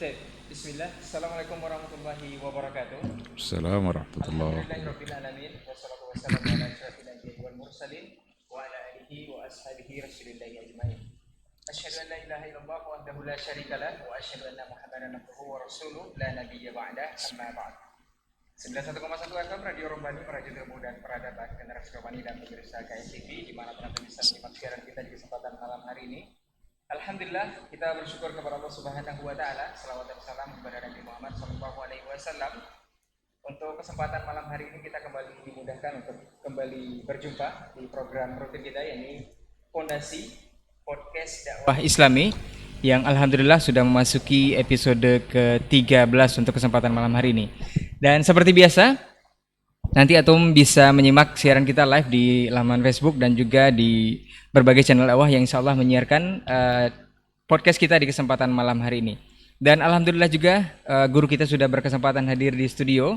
Baik, Bismillah. Assalamualaikum warahmatullahi wabarakatuh. Assalamualaikum warahmatullahi Alhamdulillahirabbil wabarakatuh. alamin wassalatu wassalamu ala asyrafil anbiya'i wal mursalin wa ala alihi wa ashabihi rasulillahi ajmain. Asyhadu an la ilaha illallah wahdahu la syarika lah wa asyhadu anna Muhammadan abduhu wa rasuluh la nabiyya ba'dah amma ba'd. 91,1 FM Radio Rombani, Merajut Ilmu dan Peradaban, Generasi Rombani dan pemirsa KSTV dimanapun Anda bisa menyimak siaran kita di kesempatan malam hari ini. Alhamdulillah, kita bersyukur kepada Allah Subhanahu wa taala. Selawat dan salam kepada Nabi Muhammad sallallahu alaihi wasallam. Untuk kesempatan malam hari ini kita kembali dimudahkan untuk kembali berjumpa di program rutin kita, yakni Fondasi Podcast Dakwah Islami, yang alhamdulillah sudah memasuki episode ke-13 untuk kesempatan malam hari ini. Dan seperti biasa, nanti Atum bisa menyimak siaran kita live di laman Facebook dan juga di berbagai channel dakwah yang insya Allah menyiarkan podcast kita di kesempatan malam hari ini. Dan alhamdulillah juga guru kita sudah berkesempatan hadir di studio,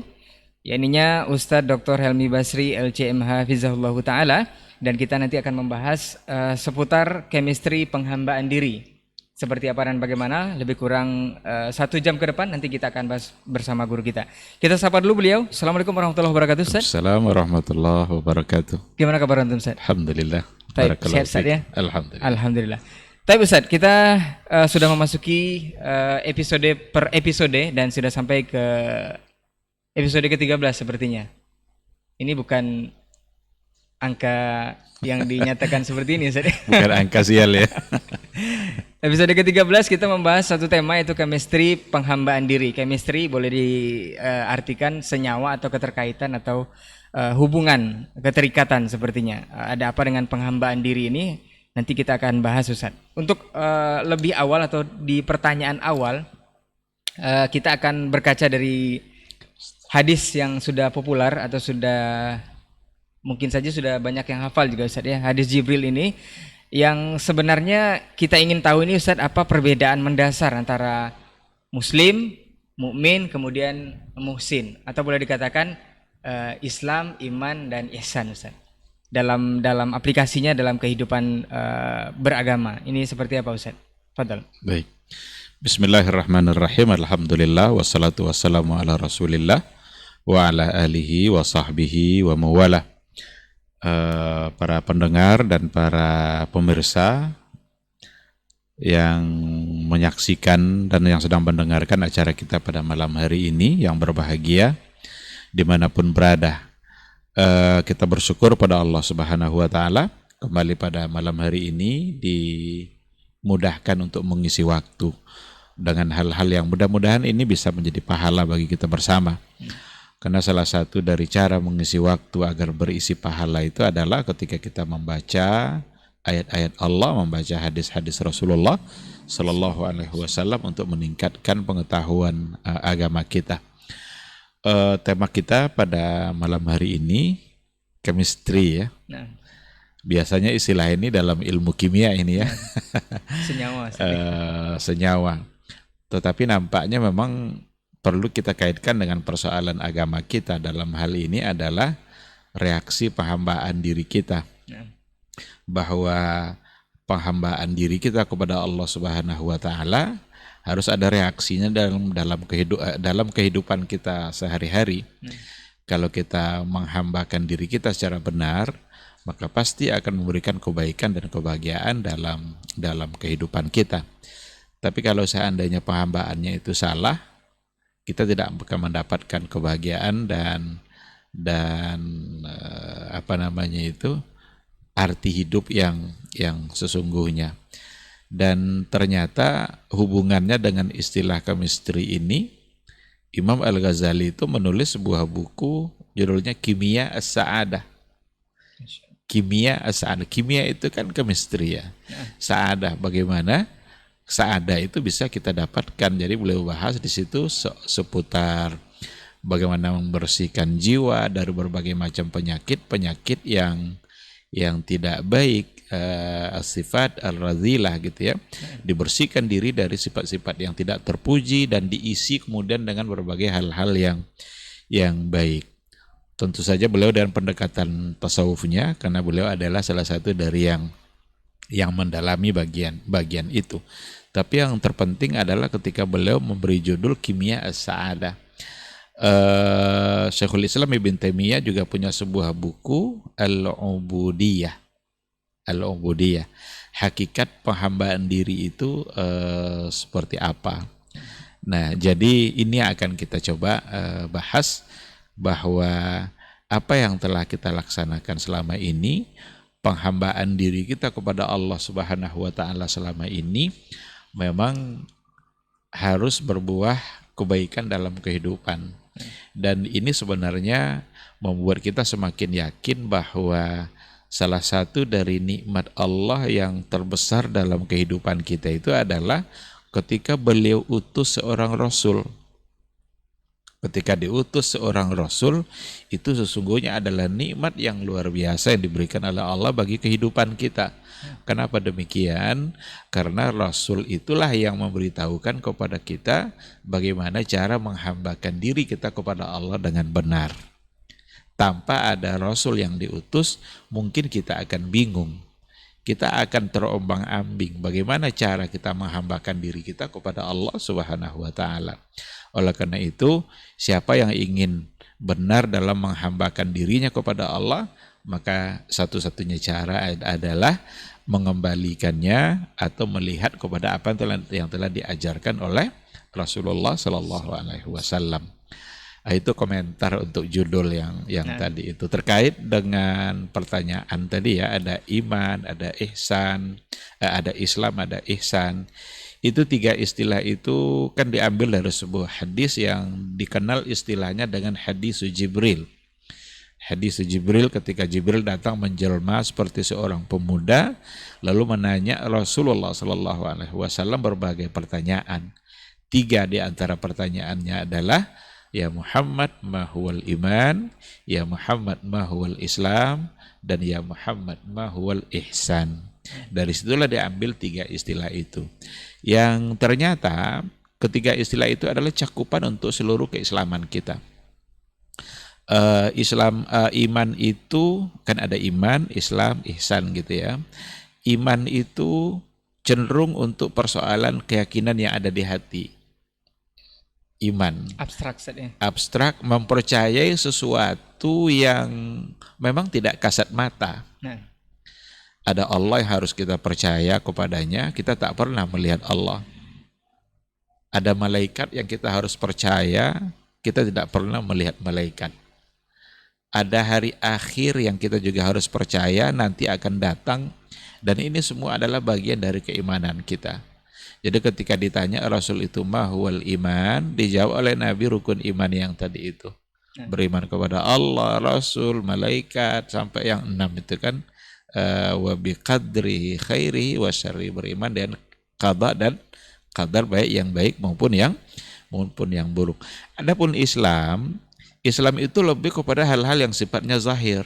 yakninya Ustadz Dr. Helmi Basri LCMH Hafizahullah Ta'ala. Dan kita nanti akan membahas seputar chemistry penghambaan diri. Seperti apa dan bagaimana, lebih kurang 1 jam ke depan nanti kita akan bahas bersama guru kita. Kita sapa dulu beliau. Assalamualaikum warahmatullahi wabarakatuh, Ustaz. Assalamualaikum warahmatullahi wabarakatuh. Gimana kabar antum, Ustaz? Alhamdulillah. Baik, sehat Ustaz ya? Alhamdulillah. Alhamdulillah. Tapi Ustaz, kita sudah memasuki episode per episode dan sudah sampai ke episode ke-13 sepertinya. Ini bukan angka yang dinyatakan seperti ini, Ustaz. Bukan angka sial ya. Episode ke-13 kita membahas satu tema, yaitu chemistry penghambaan diri. Chemistry boleh diartikan senyawa atau keterkaitan atau hubungan, keterikatan sepertinya. Ada apa dengan penghambaan diri ini? Nanti kita akan bahas, Ustaz. Untuk lebih awal atau di pertanyaan awal, kita akan berkaca dari hadis yang sudah populer atau sudah mungkin saja sudah banyak yang hafal juga, Ustaz ya. Hadis Jibril ini yang sebenarnya kita ingin tahu ini, Ustaz, apa perbedaan mendasar antara muslim, mukmin, kemudian muhsin, atau boleh dikatakan Islam, iman, dan ihsan, Ustaz. Dalam aplikasinya dalam kehidupan beragama. Ini seperti apa, Ustaz? Fadal. Baik. Bismillahirrahmanirrahim. Alhamdulillah wassalatu wassalamu ala Rasulillah wa ala alihi wa sahbihi wa mawalah. Para pendengar dan para pemirsa yang menyaksikan dan yang sedang mendengarkan acara kita pada malam hari ini, yang berbahagia dimanapun berada, kita bersyukur pada Allah Subhanahu wa Ta'ala kembali pada malam hari ini dimudahkan untuk mengisi waktu dengan hal-hal yang mudah-mudahan ini bisa menjadi pahala bagi kita bersama. Karena salah satu dari cara mengisi waktu agar berisi pahala itu adalah ketika kita membaca ayat-ayat Allah, membaca hadis-hadis Rasulullah Sallallahu Alaihi Wasallam untuk meningkatkan pengetahuan agama kita. Tema kita pada malam hari ini chemistry ya. Nah. Biasanya istilah ini dalam ilmu kimia ini ya. Senyawa. Senyawa. Tetapi nampaknya memang perlu kita kaitkan dengan persoalan agama kita. Dalam hal ini adalah reaksi penghambaan diri kita. Bahwa penghambaan diri kita kepada Allah Subhanahu wa Ta'ala harus ada reaksinya dalam kehidupan kita sehari-hari. Kalau kita menghambakan diri kita secara benar, maka pasti akan memberikan kebaikan dan kebahagiaan dalam kehidupan kita. Tapi kalau seandainya penghambaannya itu salah, kita tidak akan mendapatkan kebahagiaan dan arti hidup yang sesungguhnya. Dan ternyata hubungannya dengan istilah chemistry ini, Imam Al-Ghazali itu menulis sebuah buku judulnya Kimia As-Sa'adah. Kimia As-Sa'adah. Kimia itu kan chemistry ya. Sa'adah, bagaimana Sa'adah itu bisa kita dapatkan. Jadi beliau bahas di situ seputar bagaimana membersihkan jiwa dari berbagai macam penyakit yang tidak baik, sifat al-radhilah gitu ya. Dibersihkan diri dari sifat-sifat yang tidak terpuji dan diisi kemudian dengan berbagai hal-hal yang baik. Tentu saja beliau dengan pendekatan tasawufnya, karena beliau adalah salah satu dari yang mendalami bagian itu. Tapi yang terpenting adalah ketika beliau memberi judul Kimia As-Sa'adah. Syekhul Islam Ibn Taimiyah juga punya sebuah buku Al-Ubudiyah. Al-Ubudiyah. Hakikat penghambaan diri itu seperti apa. Nah, jadi ini akan kita coba bahas bahwa apa yang telah kita laksanakan selama ini, penghambaan diri kita kepada Allah Subhanahu wa taala selama ini memang harus berbuah kebaikan dalam kehidupan. Dan ini sebenarnya membuat kita semakin yakin bahwa salah satu dari nikmat Allah yang terbesar dalam kehidupan kita itu adalah ketika beliau utus seorang Rasul. Ketika diutus seorang Rasul, itu sesungguhnya adalah nikmat yang luar biasa yang diberikan oleh Allah bagi kehidupan kita. Kenapa demikian? Karena Rasul itulah yang memberitahukan kepada kita bagaimana cara menghambakan diri kita kepada Allah dengan benar. Tanpa ada Rasul yang diutus, mungkin kita akan bingung. Kita akan terombang-ambing bagaimana cara kita menghambakan diri kita kepada Allah Subhanahu wa taala. Oleh karena itu, siapa yang ingin benar dalam menghambakan dirinya kepada Allah, maka satu-satunya cara adalah mengembalikannya atau melihat kepada apa yang telah diajarkan oleh Rasulullah Sallallahu Alaihi Wasallam. Itu komentar untuk judul yang tadi itu terkait dengan pertanyaan tadi ya, ada iman, ada ihsan, ada Islam, ada ihsan. Itu tiga istilah itu kan diambil dari sebuah hadis yang dikenal istilahnya dengan hadis Jibril. Hadis Jibril, ketika Jibril datang menjelma seperti seorang pemuda lalu menanya Rasulullah Sallallahu Alaihi Wasallam berbagai pertanyaan. Tiga di antara pertanyaannya adalah ya Muhammad ma huwal iman, ya Muhammad ma huwal Islam, dan ya Muhammad ma huwal ihsan. Dari situlah diambil tiga istilah itu. Yang ternyata ketiga istilah itu adalah cakupan untuk seluruh keislaman kita. Iman itu kan ada iman, Islam, ihsan gitu ya. Iman itu cenderung untuk persoalan keyakinan yang ada di hati. Iman abstrak, mempercayai sesuatu yang memang tidak kasat mata. Ada Allah yang harus kita percaya kepadanya, kita tak pernah melihat Allah. Ada malaikat yang kita harus percaya, kita tidak pernah melihat malaikat. Ada hari akhir yang kita juga harus percaya nanti akan datang, dan ini semua adalah bagian dari keimanan kita. Jadi ketika ditanya Rasul itu mahwal iman, dijawab oleh Nabi rukun iman yang tadi itu. Beriman kepada Allah, Rasul, malaikat, sampai yang 6 itu kan, wa biqadri khairi wa syarri, beriman dengan qada dan qadar, baik yang baik maupun yang buruk. Adapun Islam itu lebih kepada hal-hal yang sifatnya zahir.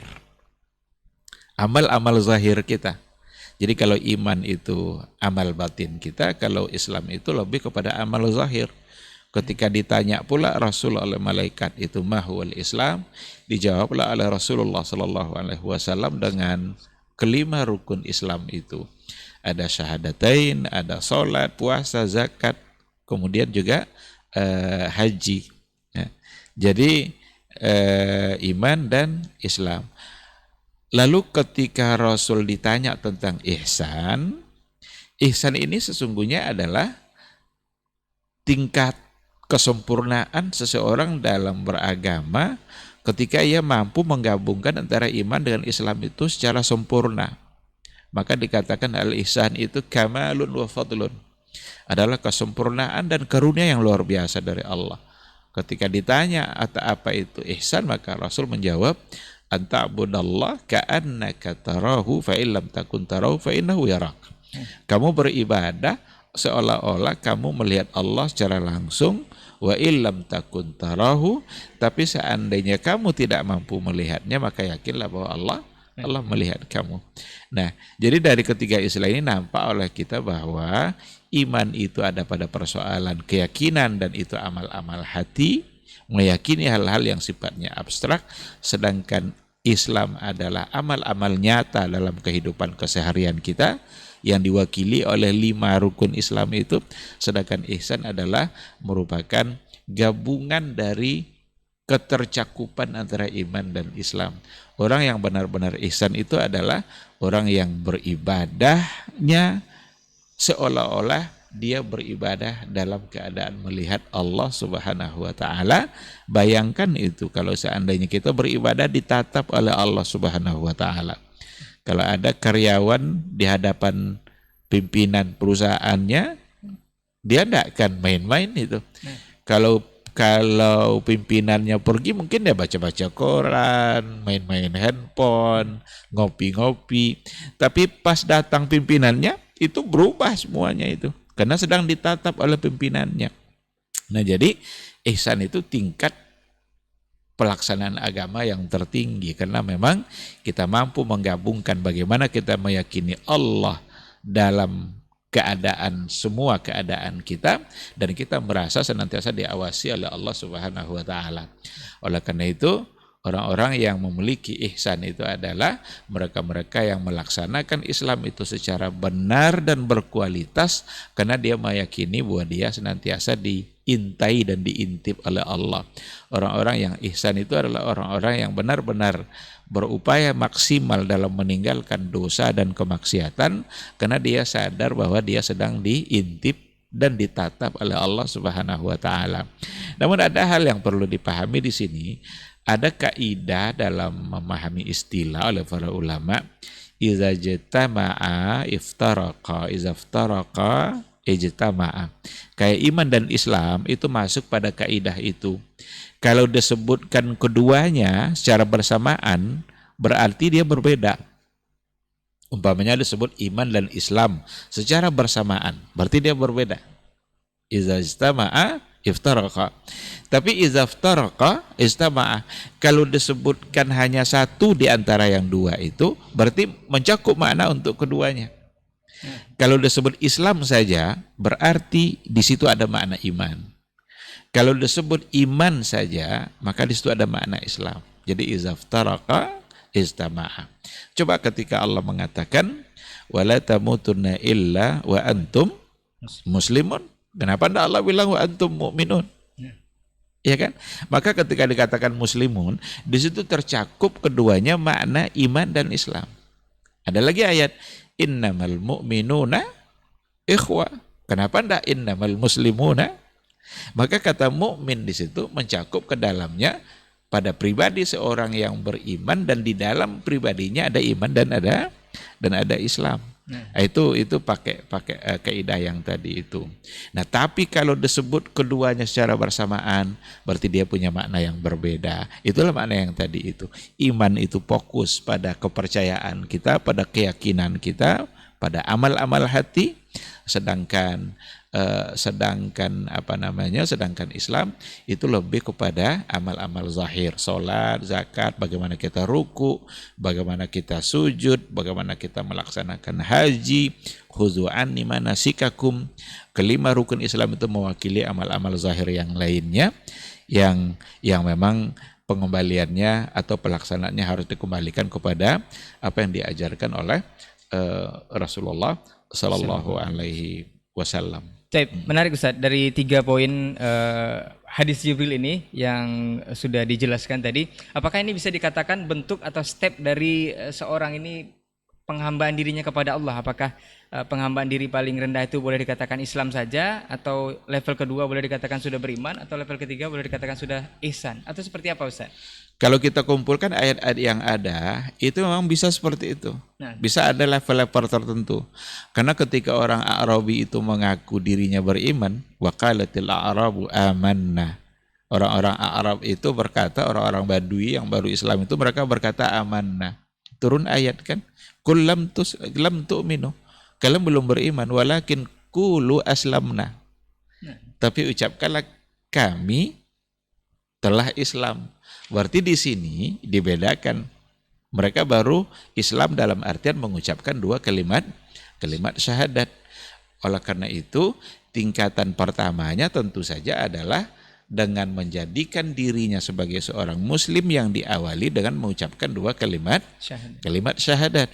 Amal-amal zahir kita. Jadi kalau iman itu amal batin kita, kalau Islam itu lebih kepada amal zahir. Ketika ditanya pula Rasul oleh malaikat itu mahwal Islam, dijawablah oleh Rasulullah Sallallahu Alaihi Wasallam dengan kelima rukun Islam itu. Ada syahadatain, ada sholat, puasa, zakat, kemudian juga haji. Jadi iman dan Islam. Lalu ketika Rasul ditanya tentang ihsan ini sesungguhnya adalah tingkat kesempurnaan seseorang dalam beragama ketika ia mampu menggabungkan antara iman dengan Islam itu secara sempurna. Maka dikatakan al-ihsan itu kamalun wa fadlun, adalah kesempurnaan dan karunia yang luar biasa dari Allah. Ketika ditanya apa itu ihsan, maka Rasul menjawab, anta'budallah ka'annaka tarahu fa illam takun tarahu fa innahu yarak. Kamu beribadah seolah-olah kamu melihat Allah secara langsung, wa illam takun tarahu, tapi seandainya kamu tidak mampu melihatnya maka yakinlah bahwa Allah melihat kamu. Nah, jadi dari ketiga istilah ini nampak oleh kita bahwa iman itu ada pada persoalan keyakinan dan itu amal-amal hati, meyakini hal-hal yang sifatnya abstrak, sedangkan Islam adalah amal-amal nyata dalam kehidupan keseharian kita yang diwakili oleh 5 rukun Islam itu, sedangkan ihsan adalah merupakan gabungan dari ketercakupan antara iman dan Islam. Orang yang benar-benar ihsan itu adalah orang yang beribadahnya seolah-olah dia beribadah dalam keadaan melihat Allah Subhanahu wa taala. Bayangkan itu kalau seandainya kita beribadah ditatap oleh Allah Subhanahu wa taala. Kalau ada karyawan di hadapan pimpinan perusahaannya, dia tidak akan main-main itu. Kalau pimpinannya pergi, mungkin dia baca-baca koran, main-main handphone, ngopi-ngopi. Tapi pas datang pimpinannya, itu berubah semuanya itu. Karena sedang ditatap oleh pimpinannya. Nah jadi ihsan itu tingkat pelaksanaan agama yang tertinggi. Karena memang kita mampu menggabungkan bagaimana kita meyakini Allah dalam semua keadaan kita, dan kita merasa senantiasa diawasi oleh Allah Subhanahu wa taala. Oleh karena itu, orang-orang yang memiliki ihsan itu adalah mereka-mereka yang melaksanakan Islam itu secara benar dan berkualitas, karena dia meyakini bahwa dia senantiasa diintai dan diintip oleh Allah. Orang-orang yang ihsan itu adalah orang-orang yang benar-benar berupaya maksimal dalam meninggalkan dosa dan kemaksiatan, karena dia sadar bahwa dia sedang diintip dan ditatap oleh Allah Subhanahu wa taala. Namun ada hal yang perlu dipahami di sini, ada kaidah dalam memahami istilah oleh para ulama, iza jatama'a iftaraqa, iza iftaraqa ijtama'a. Kayak iman dan Islam itu masuk pada kaidah itu. Kalau disebutkan keduanya secara bersamaan, berarti dia berbeda. Umpamanya disebut iman dan Islam secara bersamaan, berarti dia berbeda. Iza ijtama'a iftaraqa. Tapi iza iftaraqa ijtama'a. Kalau disebutkan hanya satu di antara yang dua itu, berarti mencakup makna untuk keduanya. Kalau disebut Islam saja, berarti di situ ada makna iman. Kalau disebut iman saja, maka di situ ada makna Islam. Jadi iza iftaraqa ijtama'a. Coba ketika Allah mengatakan wala tamutunna illa wa antum muslimun. Kenapa tidak Allah bilang wa antum mu'minun? Ya kan? Maka ketika dikatakan muslimun, di situ tercakup keduanya makna iman dan Islam. Ada lagi ayat innamal mu'minuna ikhwa. Kenapa tidak innamal muslimuna? Maka kata mukmin di situ mencakup ke dalamnya pada pribadi seorang yang beriman, dan di dalam pribadinya ada iman dan ada Islam. Itu pakai kaidah yang tadi itu. Nah, tapi kalau disebut keduanya secara bersamaan, berarti dia punya makna yang berbeda. Itulah makna yang tadi itu. Iman itu fokus pada kepercayaan kita, pada keyakinan kita, pada amal-amal hati, sedangkan Islam itu lebih kepada amal-amal zahir, salat, zakat, bagaimana kita ruku, bagaimana kita sujud, bagaimana kita melaksanakan haji, khudhu anni manasikakum. Kelima rukun Islam itu mewakili amal-amal zahir yang lainnya yang memang pengembaliannya atau pelaksanaannya harus dikembalikan kepada apa yang diajarkan oleh Rasulullah Sallallahu Alaihi Wasallam. Menarik Ustaz, dari 3 poin hadis Jibril ini yang sudah dijelaskan tadi, apakah ini bisa dikatakan bentuk atau step dari seorang ini penghambaan dirinya kepada Allah? Apakah penghambaan diri paling rendah itu boleh dikatakan Islam saja, atau level kedua boleh dikatakan sudah beriman, atau level ketiga boleh dikatakan sudah ihsan, atau seperti apa Ustaz? Kalau kita kumpulkan ayat-ayat yang ada, itu memang bisa seperti itu. Bisa ada level-level tertentu. Karena ketika orang Arabi itu mengaku dirinya beriman, waqalatil a'rabu amanna. Orang-orang Arab itu berkata, orang-orang Badui yang baru Islam itu mereka berkata amanna. Turun ayat kan, qul lam tu'minu. Kalian belum beriman, walakin qulu aslamna. Tapi ucapkanlah kami telah Islam. Berarti di sini dibedakan, mereka baru Islam dalam artian mengucapkan 2 kalimat syahadat. Oleh karena itu tingkatan pertamanya tentu saja adalah dengan menjadikan dirinya sebagai seorang muslim yang diawali dengan mengucapkan dua kalimat syahadat.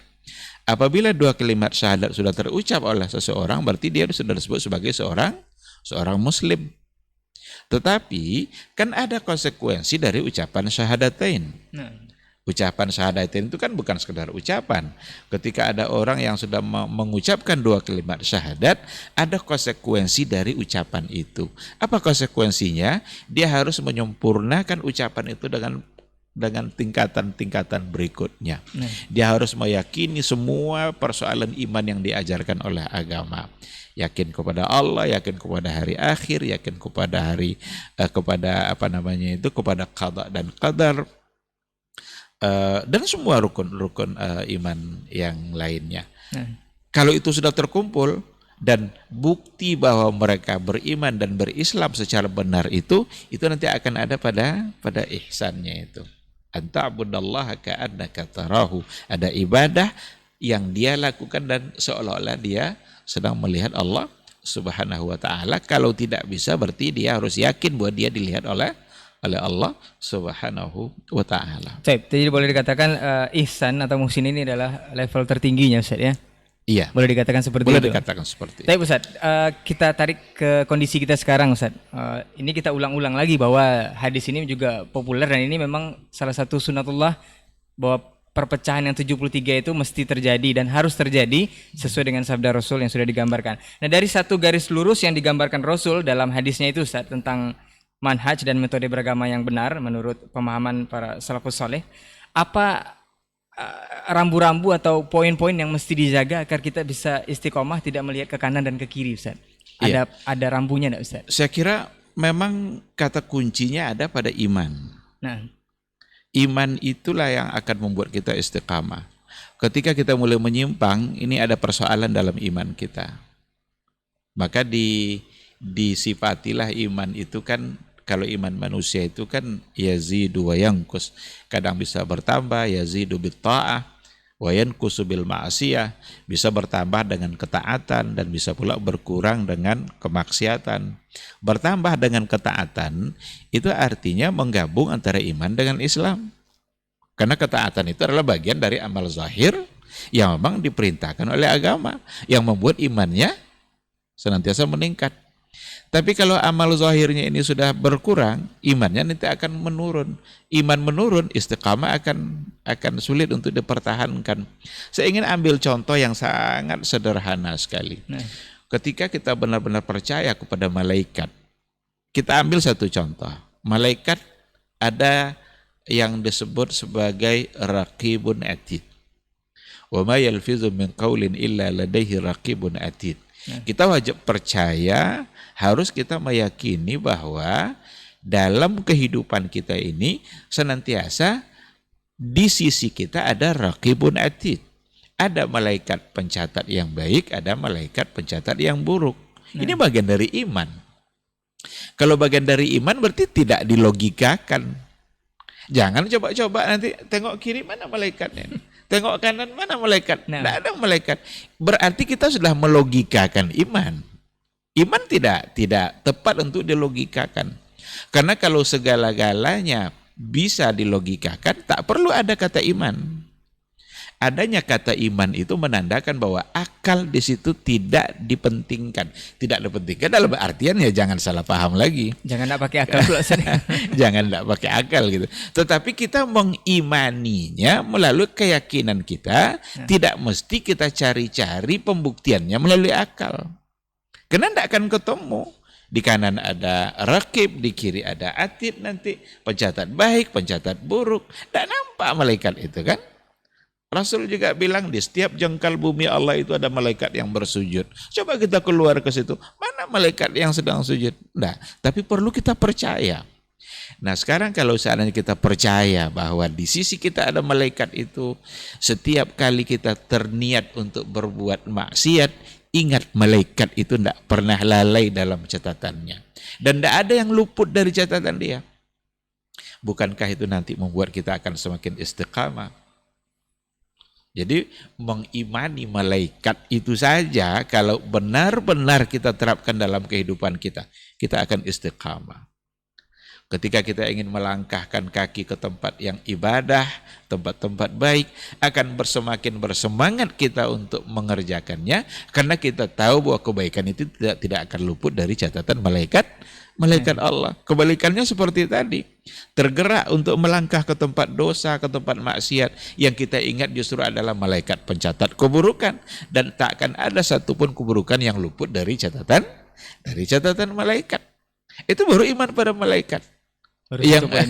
Apabila dua kalimat syahadat sudah terucap oleh seseorang, berarti dia sudah disebut sebagai seorang muslim. Tetapi kan ada konsekuensi dari ucapan syahadatain. Ucapan syahadatain itu kan bukan sekedar ucapan. Ketika ada orang yang sudah mengucapkan dua kalimat syahadat, ada konsekuensi dari ucapan itu. Apa konsekuensinya? Dia harus menyempurnakan ucapan itu dengan tingkatan-tingkatan berikutnya. Dia harus meyakini semua persoalan iman yang diajarkan oleh agama. Yakin kepada Allah, yakin kepada hari akhir, yakin kepada kepada qada dan qadar, dan semua rukun-rukun iman yang lainnya. Kalau itu sudah terkumpul dan bukti bahwa mereka beriman dan berislam secara benar, itu nanti akan ada pada ihsannya itu. Anta'budallaha ka'annaka tarahu. Ada ibadah yang dia lakukan dan seolah-olah dia sedang melihat Allah Subhanahu wa ta'ala. Kalau tidak bisa, berarti dia harus yakin bahwa dia dilihat oleh Allah Subhanahu wa ta'ala. Jadi boleh dikatakan ihsan atau muhsin ini adalah level tertingginya, Ustaz, ya? Iya. Boleh dikatakan seperti boleh itu? Boleh dikatakan seperti itu. Tapi Ustaz, kita tarik ke kondisi kita sekarang, Ustaz. Ini kita ulang-ulang lagi bahwa hadis ini juga populer dan ini memang salah satu sunatullah bahwa perpecahan yang 73 itu mesti terjadi dan harus terjadi sesuai dengan sabda Rasul yang sudah digambarkan. Nah, dari satu garis lurus yang digambarkan Rasul dalam hadisnya itu, Ustaz, tentang manhaj dan metode beragama yang benar menurut pemahaman para salafus saleh, apa rambu-rambu atau poin-poin yang mesti dijaga agar kita bisa istiqomah, tidak melihat ke kanan dan ke kiri, Ustaz? Ada rambunya enggak, Ustaz? Saya kira memang kata kuncinya ada pada iman. Nah, iman itulah yang akan membuat kita istiqamah. Ketika kita mulai menyimpang, ini ada persoalan dalam iman kita. Maka disifatilah iman itu kan, kalau iman manusia itu kan yazidu wa yanqus. Kadang bisa bertambah, yazidu bit ta'ah wa yanqusu bil ma'siyah, bisa bertambah dengan ketaatan dan bisa pula berkurang dengan kemaksiatan. Bertambah dengan ketaatan itu artinya menggabung antara iman dengan Islam. Karena ketaatan itu adalah bagian dari amal zahir yang memang diperintahkan oleh agama, yang membuat imannya senantiasa meningkat. Tapi kalau amal zahirnya ini sudah berkurang, imannya nanti akan menurun. Iman menurun, istiqamah akan sulit untuk dipertahankan. Saya ingin ambil contoh yang sangat sederhana sekali. Ketika kita benar-benar percaya kepada malaikat, kita ambil satu contoh. Malaikat ada yang disebut sebagai raqibun atid. Wa ma yalfizu min qaulin illa ladaihi raqibun atid. Kita wajib percaya, harus kita meyakini bahwa dalam kehidupan kita ini senantiasa di sisi kita ada raqibun atid. Ada malaikat pencatat yang baik, ada malaikat pencatat yang buruk. Ini bagian dari iman. Kalau bagian dari iman berarti tidak dilogikakan. Jangan coba-coba nanti tengok kiri mana malaikatnya. Tengok kanan mana malaikat? Tidak ada malaikat. Berarti kita sudah melogikakan iman. Iman tidak tepat untuk dilogikakan. Karena kalau segala-galanya bisa dilogikakan, tak perlu ada kata iman. Adanya kata iman itu menandakan bahwa akal di situ tidak dipentingkan. Tidak dipentingkan dalam artian ya jangan salah paham lagi. Jangan tidak pakai akal pula. Jangan tidak pakai akal gitu. Tetapi kita mengimaninya melalui keyakinan kita, tidak mesti kita cari-cari pembuktiannya melalui akal. Karena tidak akan ketemu. Di kanan ada raqib, di kiri ada atid nanti. Pencatat baik, pencatat buruk. Tidak nampak malaikat itu kan. Rasul juga bilang di setiap jengkal bumi Allah itu ada malaikat yang bersujud. Coba kita keluar ke situ. Mana malaikat yang sedang sujud? Nah, tapi perlu kita percaya. Nah sekarang kalau seandainya kita percaya bahwa di sisi kita ada malaikat itu, setiap kali kita terniat untuk berbuat maksiat, ingat malaikat itu tidak pernah lalai dalam catatannya. Dan tidak ada yang luput dari catatan dia. Bukankah itu nanti membuat kita akan semakin istiqamah? Jadi mengimani malaikat itu saja kalau benar-benar kita terapkan dalam kehidupan kita, kita akan istiqamah. Ketika kita ingin melangkahkan kaki ke tempat yang ibadah, tempat-tempat baik, akan semakin bersemangat kita untuk mengerjakannya, karena kita tahu bahwa kebaikan itu tidak akan luput dari catatan malaikat Allah. Kebalikannya seperti tadi, tergerak untuk melangkah ke tempat dosa, ke tempat maksiat, yang kita ingat justru adalah malaikat pencatat keburukan, dan tak akan ada satupun keburukan yang luput dari catatan malaikat. Itu baru iman pada malaikat. Baru satu poin.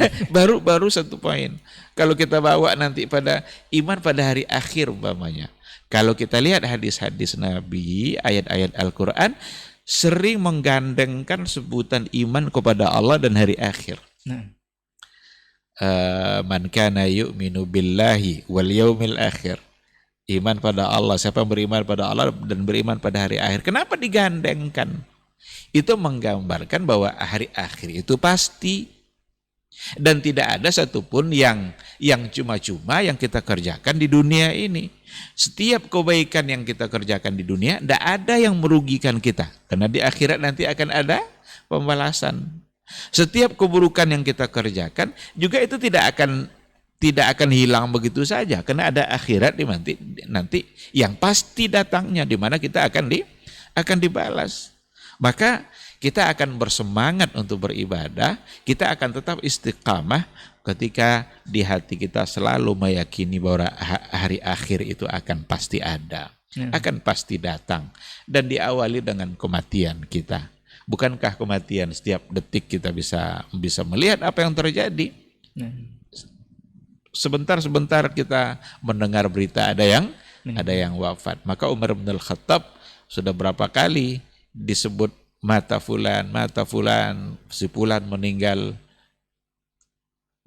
baru satu poin. Kalau kita bawa nanti pada iman pada hari akhir umpamanya. Kalau kita lihat hadis-hadis Nabi, ayat-ayat Al-Quran sering menggandengkan sebutan iman kepada Allah dan hari akhir. Nah, Man kana yu'minu billahi wal yaumil akhir. Iman pada Allah, siapa yang beriman pada Allah dan beriman pada hari akhir. Kenapa digandengkan? Itu menggambarkan bahwa hari akhir itu pasti, dan tidak ada satupun yang cuma-cuma yang kita kerjakan di dunia ini. Setiap kebaikan yang kita kerjakan di dunia, tidak ada yang merugikan kita, karena di akhirat nanti akan ada pembalasan. Setiap keburukan yang kita kerjakan juga itu tidak akan hilang begitu saja, karena ada akhirat nanti yang pasti datangnya, di mana kita akan dibalas. Maka kita akan bersemangat untuk beribadah, kita akan tetap istiqamah ketika di hati kita selalu meyakini bahwa hari akhir itu akan pasti ada, akan pasti datang, dan diawali dengan kematian kita. Bukankah kematian setiap detik kita bisa melihat apa yang terjadi? Sebentar-sebentar kita mendengar berita ada yang wafat. Maka Umar bin Al-Khattab sudah berapa kali disebut mata fulan, si fulan meninggal,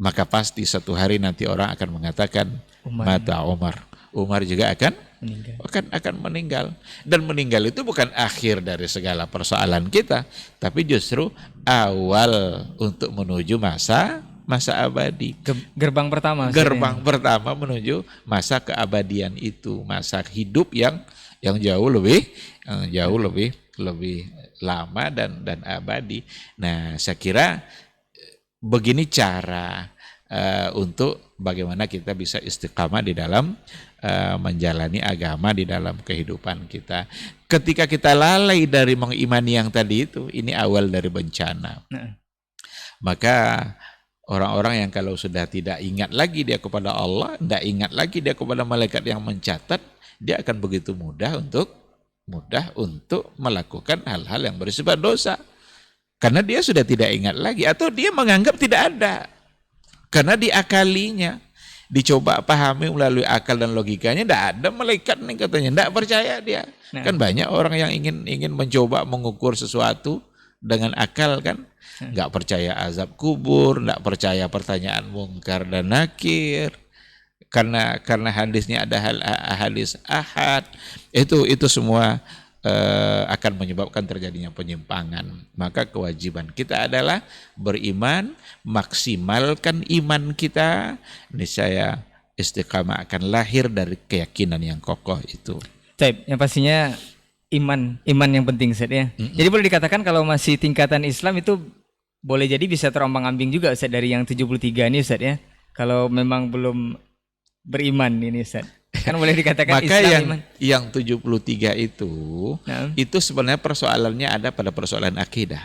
maka pasti satu hari nanti orang akan mengatakan mata Umar juga akan meninggal. Dan meninggal itu bukan akhir dari segala persoalan kita, tapi justru awal untuk menuju masa abadi. Gerbang pertama. Gerbang pertama menuju masa keabadian itu, masa hidup yang jauh lebih lama dan abadi. Nah, saya kira begini cara untuk bagaimana kita bisa istiqamah di dalam menjalani agama di dalam kehidupan kita. Ketika kita lalai dari mengimani yang tadi itu, ini awal dari bencana. Maka orang-orang yang kalau sudah tidak ingat lagi dia kepada Allah, tidak ingat lagi dia kepada malaikat yang mencatat, dia akan begitu mudah untuk melakukan hal-hal yang bersifat dosa. Karena dia sudah tidak ingat lagi, atau dia menganggap tidak ada. Karena diakalinya, dicoba pahami melalui akal dan logikanya, tidak ada malaikat nih katanya, tidak percaya dia. Kan banyak orang yang ingin mencoba mengukur sesuatu dengan akal kan, nggak percaya azab kubur, nggak percaya pertanyaan mungkar dan nakir. Karena hadisnya ada hadis ahad, itu semua akan menyebabkan terjadinya penyimpangan. Maka kewajiban kita adalah beriman, maksimalkan iman kita, niscaya istiqamah akan lahir dari keyakinan yang kokoh itu. Yang pastinya iman yang penting, Ustaz ya. Jadi boleh dikatakan kalau masih tingkatan Islam itu boleh jadi bisa terombang-ambing juga, Ustaz, dari yang 73 ini, Ustaz ya. Kalau memang belum beriman ini, Ustaz. Kan boleh dikatakan maka Islam yang 73 itu sebenarnya persoalannya ada pada persoalan akidah.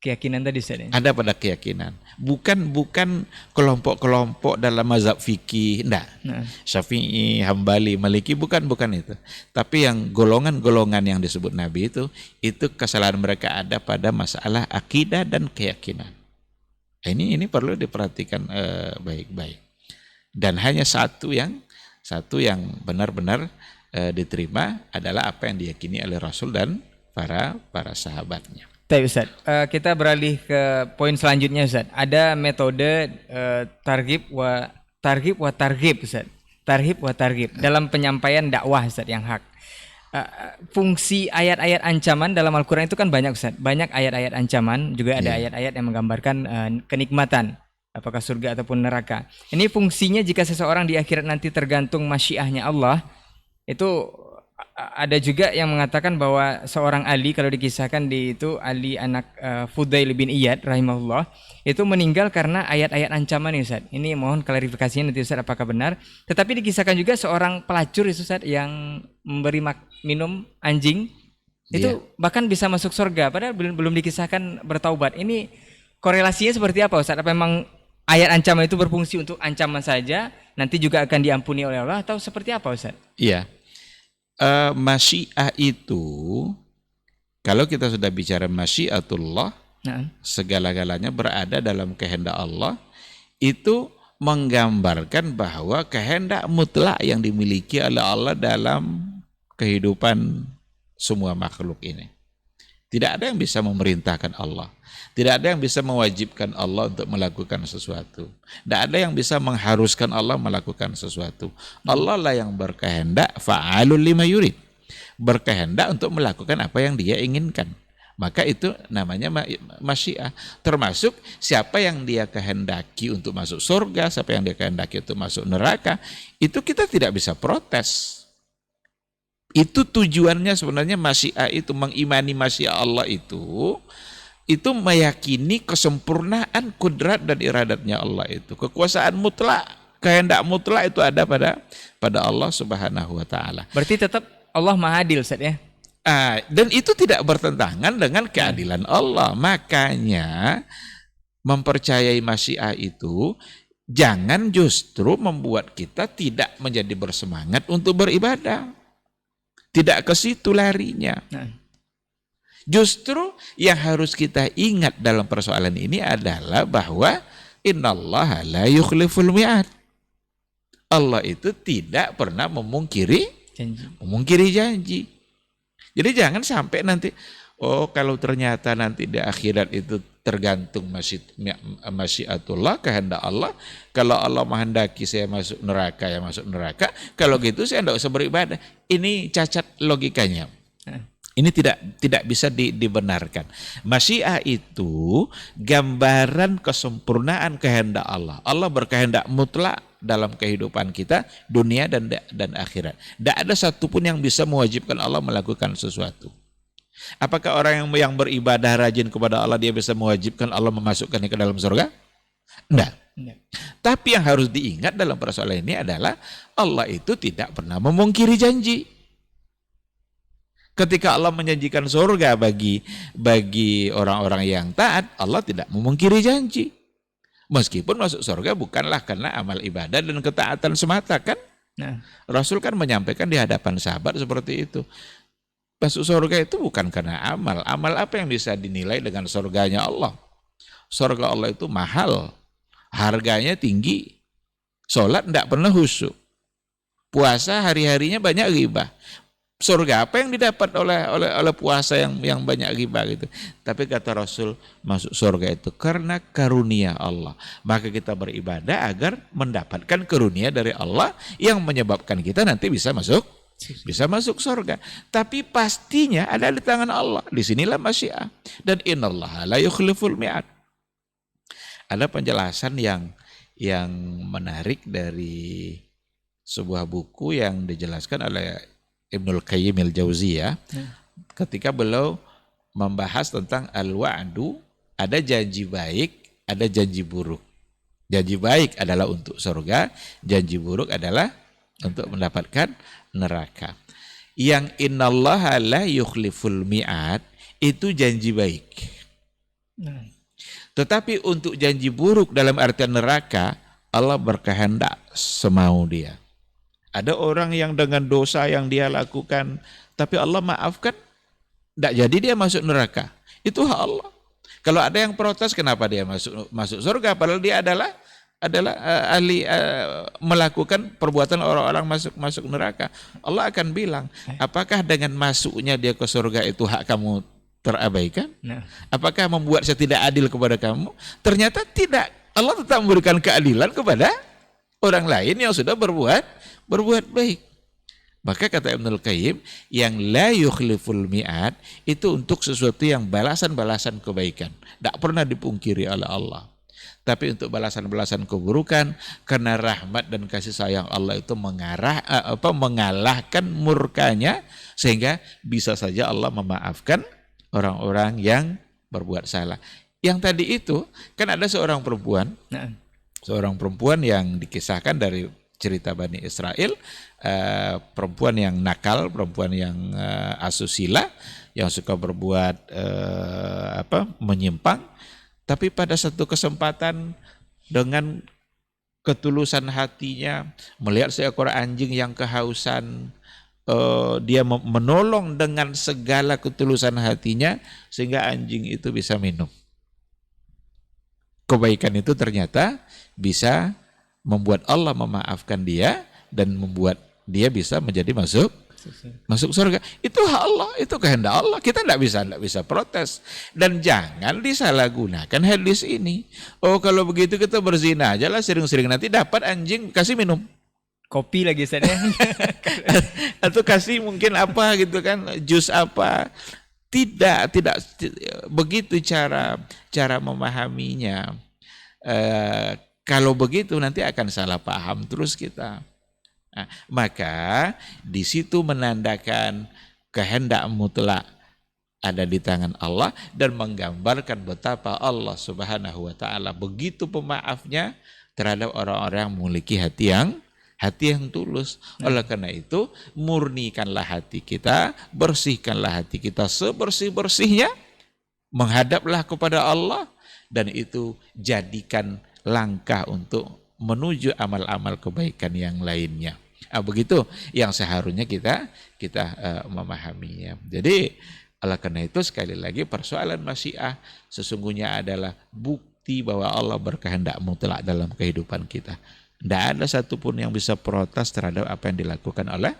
Keyakinan tadi, Ustaz ya? Ada pada keyakinan. Bukan kelompok-kelompok dalam mazhab fikih, enggak. Syafi'i, Hambali, Maliki, bukan itu. Tapi yang golongan-golongan yang disebut Nabi itu kesalahan mereka ada pada masalah akidah dan keyakinan. Ini perlu diperhatikan baik-baik. Dan hanya satu yang benar-benar diterima adalah apa yang diyakini oleh Rasul dan para sahabatnya. Baik, Ustaz. Kita beralih ke poin selanjutnya, Ustaz. Ada metode targhib wa targhib, Ustaz. Targhib wa targhib dalam penyampaian dakwah, Ustaz, yang hak. Fungsi ayat-ayat ancaman dalam Al-Quran itu kan banyak, Ustaz. Banyak ayat-ayat ancaman, juga ada ayat-ayat yang menggambarkan kenikmatan, apakah surga ataupun neraka. Ini fungsinya jika seseorang di akhirat nanti tergantung masyiahnya Allah, itu ada juga yang mengatakan bahwa seorang Ali, kalau dikisahkan di itu Ali anak Fudail bin Iyad rahimahullah, itu meninggal karena ayat-ayat ancaman nih Ustaz. Ini mohon klarifikasinya nanti Ustaz apakah benar. Tetapi dikisahkan juga seorang pelacur itu Ustaz yang memberi minum anjing itu bahkan bisa masuk surga padahal belum dikisahkan bertaubat. Ini korelasinya seperti apa Ustaz? Apa memang ayat ancaman itu berfungsi untuk ancaman saja, nanti juga akan diampuni oleh Allah, atau seperti apa Ustaz? Iya. Masyiah itu, kalau kita sudah bicara masyiatullah, segala-galanya berada dalam kehendak Allah, itu menggambarkan bahwa kehendak mutlak yang dimiliki oleh Allah dalam kehidupan semua makhluk ini. Tidak ada yang bisa memerintahkan Allah. Tidak ada yang bisa mewajibkan Allah untuk melakukan sesuatu. Tidak ada yang bisa mengharuskan Allah melakukan sesuatu. Allah lah yang berkehendak, fa'alul lima yurid. Berkehendak untuk melakukan apa yang dia inginkan. Maka itu namanya masyiah. Termasuk siapa yang dia kehendaki untuk masuk surga, siapa yang dia kehendaki untuk masuk neraka, itu kita tidak bisa protes. Itu tujuannya sebenarnya masyiah itu, mengimani masyiah Allah itu meyakini kesempurnaan kudrat dan iradatnya Allah itu. Kekuasaan mutlak, kehendak mutlak itu ada pada Allah Subhanahu wa taala. Berarti tetap Allah Maha Adil Ustaz ya. Dan itu tidak bertentangan dengan keadilan Allah. Makanya mempercayai masyiah itu jangan justru membuat kita tidak menjadi bersemangat untuk beribadah. Tidak ke situ larinya. Justru yang harus kita ingat dalam persoalan ini adalah bahwa innallaha la yukhliful mi'ad. Allah itu tidak pernah memungkiri janji. Jadi jangan sampai nanti, kalau ternyata nanti di akhirat itu tergantung masyiatullah, kehendak Allah. Kalau Allah menghendaki saya masuk neraka, ya masuk neraka. Kalau gitu saya tidak usah beribadah. Ini cacat logikanya. Ini tidak bisa dibenarkan. Masyiah itu gambaran kesempurnaan kehendak Allah. Allah berkehendak mutlak dalam kehidupan kita, dunia dan akhirat. Tidak ada satupun yang bisa mewajibkan Allah melakukan sesuatu. Apakah orang yang beribadah rajin kepada Allah dia bisa mewajibkan Allah memasukkannya ke dalam surga? Tidak. Tapi yang harus diingat dalam persoalan ini adalah Allah itu tidak pernah memungkiri janji. Ketika Allah menjanjikan surga bagi orang-orang yang taat, Allah tidak memungkiri janji. Meskipun masuk surga bukanlah karena amal ibadah dan ketaatan semata kan? Rasul kan menyampaikan di hadapan sahabat seperti itu. Masuk surga itu bukan karena amal. Amal apa yang bisa dinilai dengan surganya Allah? Surga Allah itu mahal. Harganya tinggi. Sholat tidak pernah khusyuk. Puasa hari-harinya banyak ghibah. Surga apa yang didapat oleh puasa yang banyak ghibah gitu. Tapi kata Rasul, masuk surga itu karena karunia Allah. Maka kita beribadah agar mendapatkan karunia dari Allah yang menyebabkan kita nanti bisa masuk surga. Tapi pastinya ada di tangan Allah. Disinilah masyiah. Dan innallaha la yukhliful mi'ad. Ada penjelasan yang menarik dari sebuah buku yang dijelaskan oleh Ibnul Qayyim al-Jauziyah ketika beliau membahas tentang al-wa'du, ada janji baik, ada janji buruk. Janji baik adalah untuk surga, janji buruk adalah untuk mendapatkan neraka. Yang innallaha la yukhliful mi'ad itu janji baik. Tetapi untuk janji buruk dalam artian neraka, Allah berkehendak semau dia. Ada orang yang dengan dosa yang dia lakukan, tapi Allah maafkan, tidak jadi dia masuk neraka. Itu hak Allah. Kalau ada yang protes, kenapa dia masuk surga? Padahal dia adalah ahli melakukan perbuatan orang-orang masuk neraka. Allah akan bilang, apakah dengan masuknya dia ke surga itu hak kamu terabaikan? Apakah membuat saya tidak adil kepada kamu? Ternyata tidak. Allah tetap memberikan keadilan kepada orang lain yang sudah berbuat baik. Maka kata Ibnul Qayyim, yang la yukhliful mi'ad itu untuk sesuatu yang balasan-balasan kebaikan. Tidak pernah dipungkiri oleh Allah. Tapi untuk balasan-balasan keburukan, karena rahmat dan kasih sayang Allah itu mengalahkan murkanya, sehingga bisa saja Allah memaafkan orang-orang yang berbuat salah. Yang tadi itu kan ada seorang perempuan yang dikisahkan dari cerita Bani Israel, perempuan yang nakal, perempuan yang asusila, yang suka berbuat menyimpang, tapi pada satu kesempatan dengan ketulusan hatinya melihat seekor anjing yang kehausan, dia menolong dengan segala ketulusan hatinya sehingga anjing itu bisa minum. Kebaikan itu ternyata bisa membuat Allah memaafkan dia dan membuat dia bisa menjadi masuk surga. Itu hak Allah, itu kehendak Allah. Kita tidak bisa protes. Dan jangan disalahgunakan hadis ini. Oh, kalau begitu kita berzina aja lah sering-sering, nanti dapat anjing kasih minum. Kopi lagi saya. Atau kasih mungkin apa gitu kan, jus apa. Tidak begitu cara memahaminya. Kalau begitu nanti akan salah paham terus kita. Nah, maka di situ menandakan kehendak mutlak ada di tangan Allah dan menggambarkan betapa Allah Subhanahu wa taala begitu pemaafnya terhadap orang-orang yang memiliki hati yang tulus. Oleh karena itu, murnikanlah hati kita, bersihkanlah hati kita sebersih-bersihnya, menghadaplah kepada Allah, dan itu jadikan langkah untuk menuju amal-amal kebaikan yang lainnya. Begitu yang seharusnya kita memahaminya. Jadi, oleh karena itu sekali lagi persoalan masyiah sesungguhnya adalah bukti bahwa Allah berkehendak mutlak dalam kehidupan kita. Tidak ada satupun yang bisa protes terhadap apa yang dilakukan oleh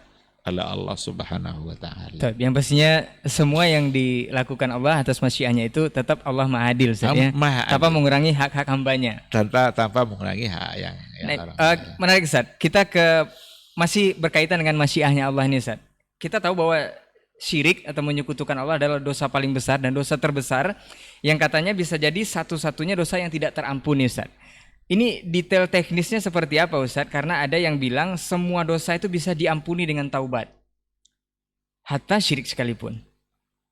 Allah Subhanahu wa taala. Yang pastinya semua yang dilakukan Allah atas masyiahnya itu tetap Allah Maha Adil, tanpa mengurangi hak-hak hambanya. Tanpa mengurangi hak yang menarik, Ustaz. Kita masih berkaitan dengan masyiahnya Allah ini, Ustaz. Kita tahu bahwa syirik atau menyekutukan Allah adalah dosa paling besar dan dosa terbesar yang katanya bisa jadi satu-satunya dosa yang tidak terampuni, Ustaz. Ini detail teknisnya seperti apa, Ustaz? Karena ada yang bilang semua dosa itu bisa diampuni dengan taubat, hatta syirik sekalipun.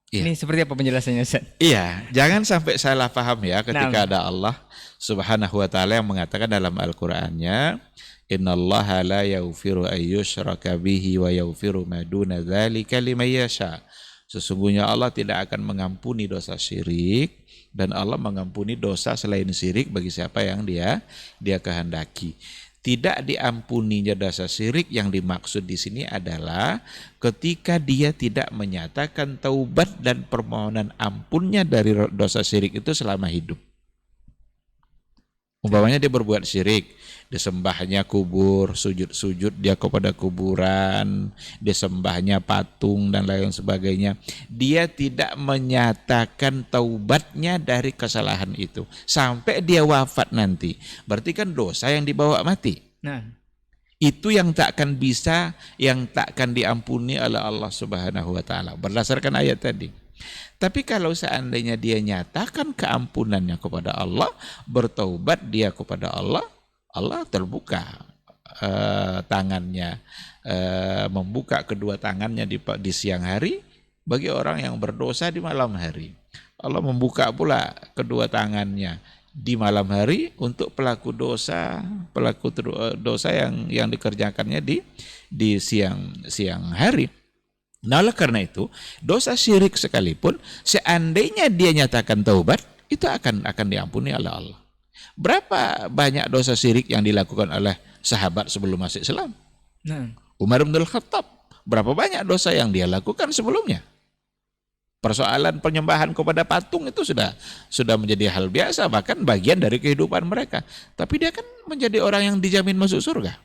Iya. Ini seperti apa penjelasannya, Ustaz? Iya, jangan sampai salah paham ya ketika ada Allah Subhanahu wa taala yang mengatakan dalam Al-Qur'annya, innallaha la yaghfiru ayyushraka bihi wa yaghfiru ma duna dzalika liman yasha. Sesungguhnya Allah tidak akan mengampuni dosa syirik, dan Allah mengampuni dosa selain syirik bagi siapa yang dia kehendaki. Tidak diampuninya dosa syirik yang dimaksud di sini adalah ketika dia tidak menyatakan taubat dan permohonan ampunnya dari dosa syirik itu selama hidup. Umpamanya dia berbuat syirik, disembahnya kubur, sujud dia kepada kuburan, disembahnya patung dan lain sebagainya. Dia tidak menyatakan taubatnya dari kesalahan itu sampai dia wafat nanti. Berarti kan dosa yang dibawa mati. Nah, itu yang takkan diampuni oleh Allah Subhanahu wa taala berdasarkan ayat tadi. Tapi kalau seandainya dia nyatakan keampunannya kepada Allah, bertaubat dia kepada Allah, Allah terbuka tangannya, membuka kedua tangannya di siang hari bagi orang yang berdosa di malam hari. Allah membuka pula kedua tangannya di malam hari untuk pelaku dosa yang dikerjakannya di siang hari. Nah, oleh karena itu, dosa syirik sekalipun seandainya dia nyatakan taubat, itu akan diampuni oleh Allah. Berapa banyak dosa syirik yang dilakukan oleh sahabat sebelum masuk Islam? Umar bin Khattab, berapa banyak dosa yang dia lakukan sebelumnya? Persoalan penyembahan kepada patung itu sudah menjadi hal biasa, bahkan bagian dari kehidupan mereka. Tapi dia kan menjadi orang yang dijamin masuk surga.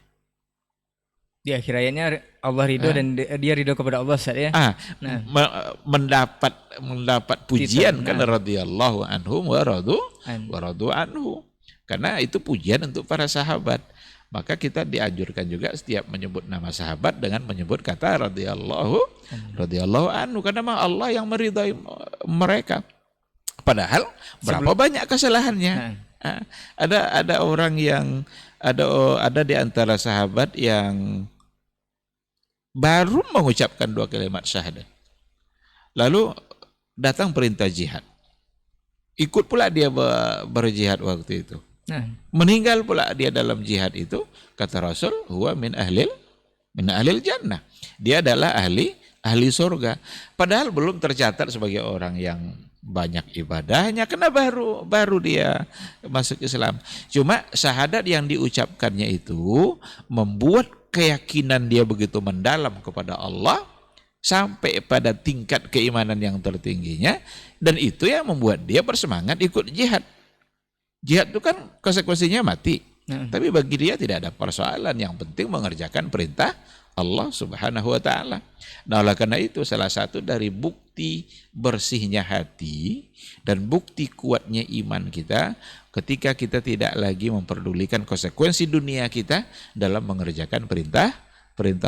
Di akhir ayatnya Allah ridho dan dia ridho kepada Allah, ya. Mendapat pujian kan radhiyallahu anhum wa radu anhu. Karena itu pujian untuk para sahabat. Maka kita dianjurkan juga setiap menyebut nama sahabat dengan menyebut kata radhiyallahu anhu, karena memang Allah yang meridai mereka. Padahal berapa banyak kesalahannya. Ada orang yang ada di antara sahabat yang baru mengucapkan 2 kalimat syahadat. Lalu datang perintah jihad. Ikut pula dia berjihad waktu itu. Nah, Meninggal pula dia dalam jihad itu, kata Rasul, huwa min ahlil jannah. Dia adalah ahli surga. Padahal belum tercatat sebagai orang yang banyak ibadahnya, karena baru dia masuk Islam. Cuma syahadat yang diucapkannya itu membuat keyakinan dia begitu mendalam kepada Allah sampai pada tingkat keimanan yang tertingginya, dan itu yang membuat dia bersemangat ikut jihad. Jihad itu kan konsekuensinya mati. Tapi bagi dia tidak ada persoalan, yang penting mengerjakan perintah Allah Subhanahu wa taala. Nah, oleh karena itu salah satu dari bukti bersihnya hati dan bukti kuatnya iman kita ketika kita tidak lagi memperdulikan konsekuensi dunia kita dalam mengerjakan perintah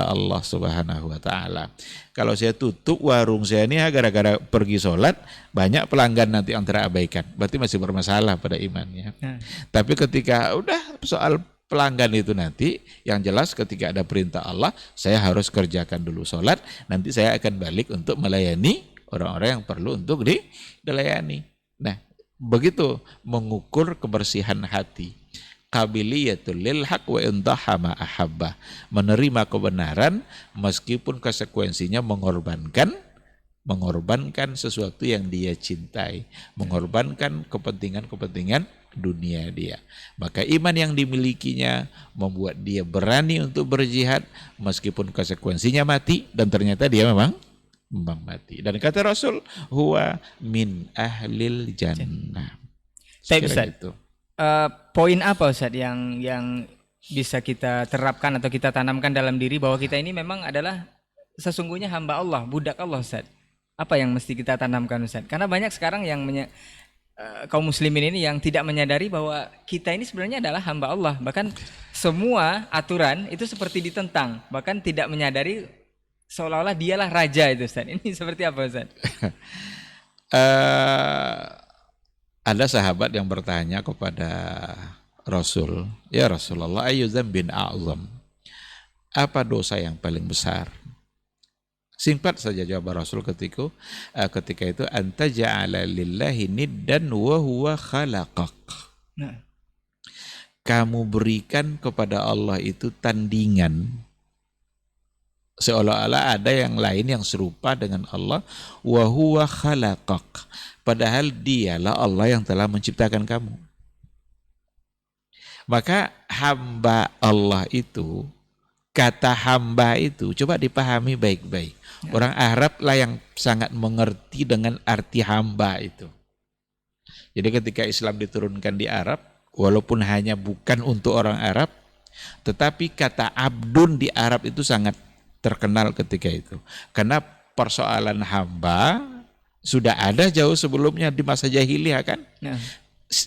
Allah Subhanahu wa taala. Kalau saya tutup warung saya ini gara-gara pergi sholat, banyak pelanggan nanti yang terabaikan. Berarti masih bermasalah pada imannya. Tapi ketika udah soal pelanggan itu nanti, yang jelas ketika ada perintah Allah, saya harus kerjakan dulu sholat, nanti saya akan balik untuk melayani orang-orang yang perlu untuk dilayani. Nah, begitu mengukur kebersihan hati. Qabiliyatul lil haq wa intaha ma ahabba. Menerima kebenaran meskipun konsekuensinya mengorbankan sesuatu yang dia cintai, mengorbankan kepentingan dunia dia. Maka iman yang dimilikinya membuat dia berani untuk berjihad meskipun konsekuensinya mati, dan ternyata dia memang mati. Dan kata Rasul, huwa min ahlil jannah. Baik, Ustaz. Gitu. Poin apa Ustaz yang bisa kita terapkan atau kita tanamkan dalam diri bahwa kita ini memang adalah sesungguhnya hamba Allah, budak Allah, Ustaz? Apa yang mesti kita tanamkan, Ustaz? Karena banyak sekarang yang kaum muslimin ini yang tidak menyadari bahwa kita ini sebenarnya adalah hamba Allah. Bahkan semua aturan itu seperti ditentang, bahkan tidak menyadari seolah-olah dialah raja itu, Ustaz. Ini seperti apa, Ustaz? Ada sahabat yang bertanya kepada Rasul, ya Rasulullah, ayu dzambin a'zam, apa dosa yang paling besar? Singkat saja jawaban Rasul ketika itu, anta ja'ala lillahi niddan wa huwa khalaqak. Kamu berikan kepada Allah itu tandingan, seolah-olah ada yang lain yang serupa dengan Allah, wa huwa khalaqak, padahal dialah Allah yang telah menciptakan kamu. Maka hamba Allah itu, kata hamba itu coba dipahami baik-baik. Orang Arab lah yang sangat mengerti dengan arti hamba itu. Jadi ketika Islam diturunkan di Arab, walaupun hanya bukan untuk orang Arab, tetapi kata abdun di Arab itu sangat terkenal ketika itu. Karena persoalan hamba sudah ada jauh sebelumnya di masa jahiliyah kan.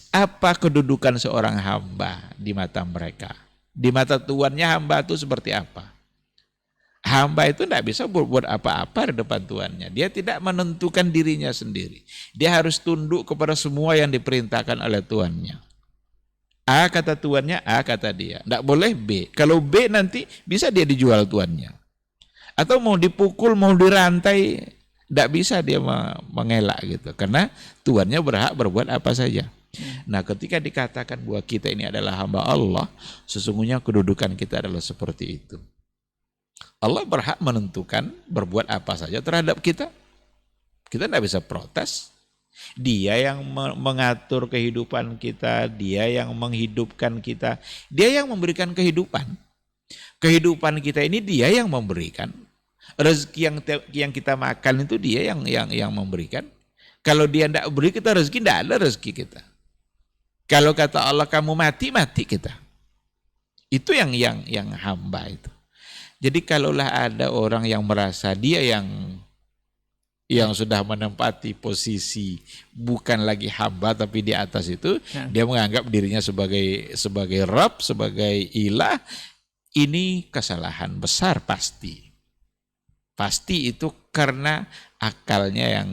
Apa kedudukan seorang hamba di mata mereka? Di mata tuannya hamba itu seperti apa? Hamba itu tidak bisa berbuat apa-apa di depan tuannya. Dia tidak menentukan dirinya sendiri. Dia harus tunduk kepada semua yang diperintahkan oleh tuannya. A kata tuannya, A kata dia. Tidak boleh B. Kalau B nanti bisa dia dijual tuannya. Atau mau dipukul, mau dirantai, tidak bisa dia mengelak gitu. Karena tuannya berhak berbuat apa saja. Nah, ketika dikatakan bahwa kita ini adalah hamba Allah, sesungguhnya kedudukan kita adalah seperti itu. Allah berhak menentukan berbuat apa saja terhadap kita. Kita tidak bisa protes. Dia yang mengatur kehidupan kita, dia yang menghidupkan kita, dia yang memberikan kehidupan. Kehidupan kita ini dia yang memberikan. Rezeki yang kita makan itu dia yang memberikan. Kalau dia tidak beri kita rezeki, tidak ada rezeki kita. Kalau kata Allah kamu mati kita. Itu yang hamba itu. Jadi kalaulah ada orang yang merasa dia yang sudah menempati posisi bukan lagi hamba tapi di atas itu, dia menganggap dirinya sebagai Rabb, sebagai ilah, ini kesalahan besar pasti. Pasti itu karena akalnya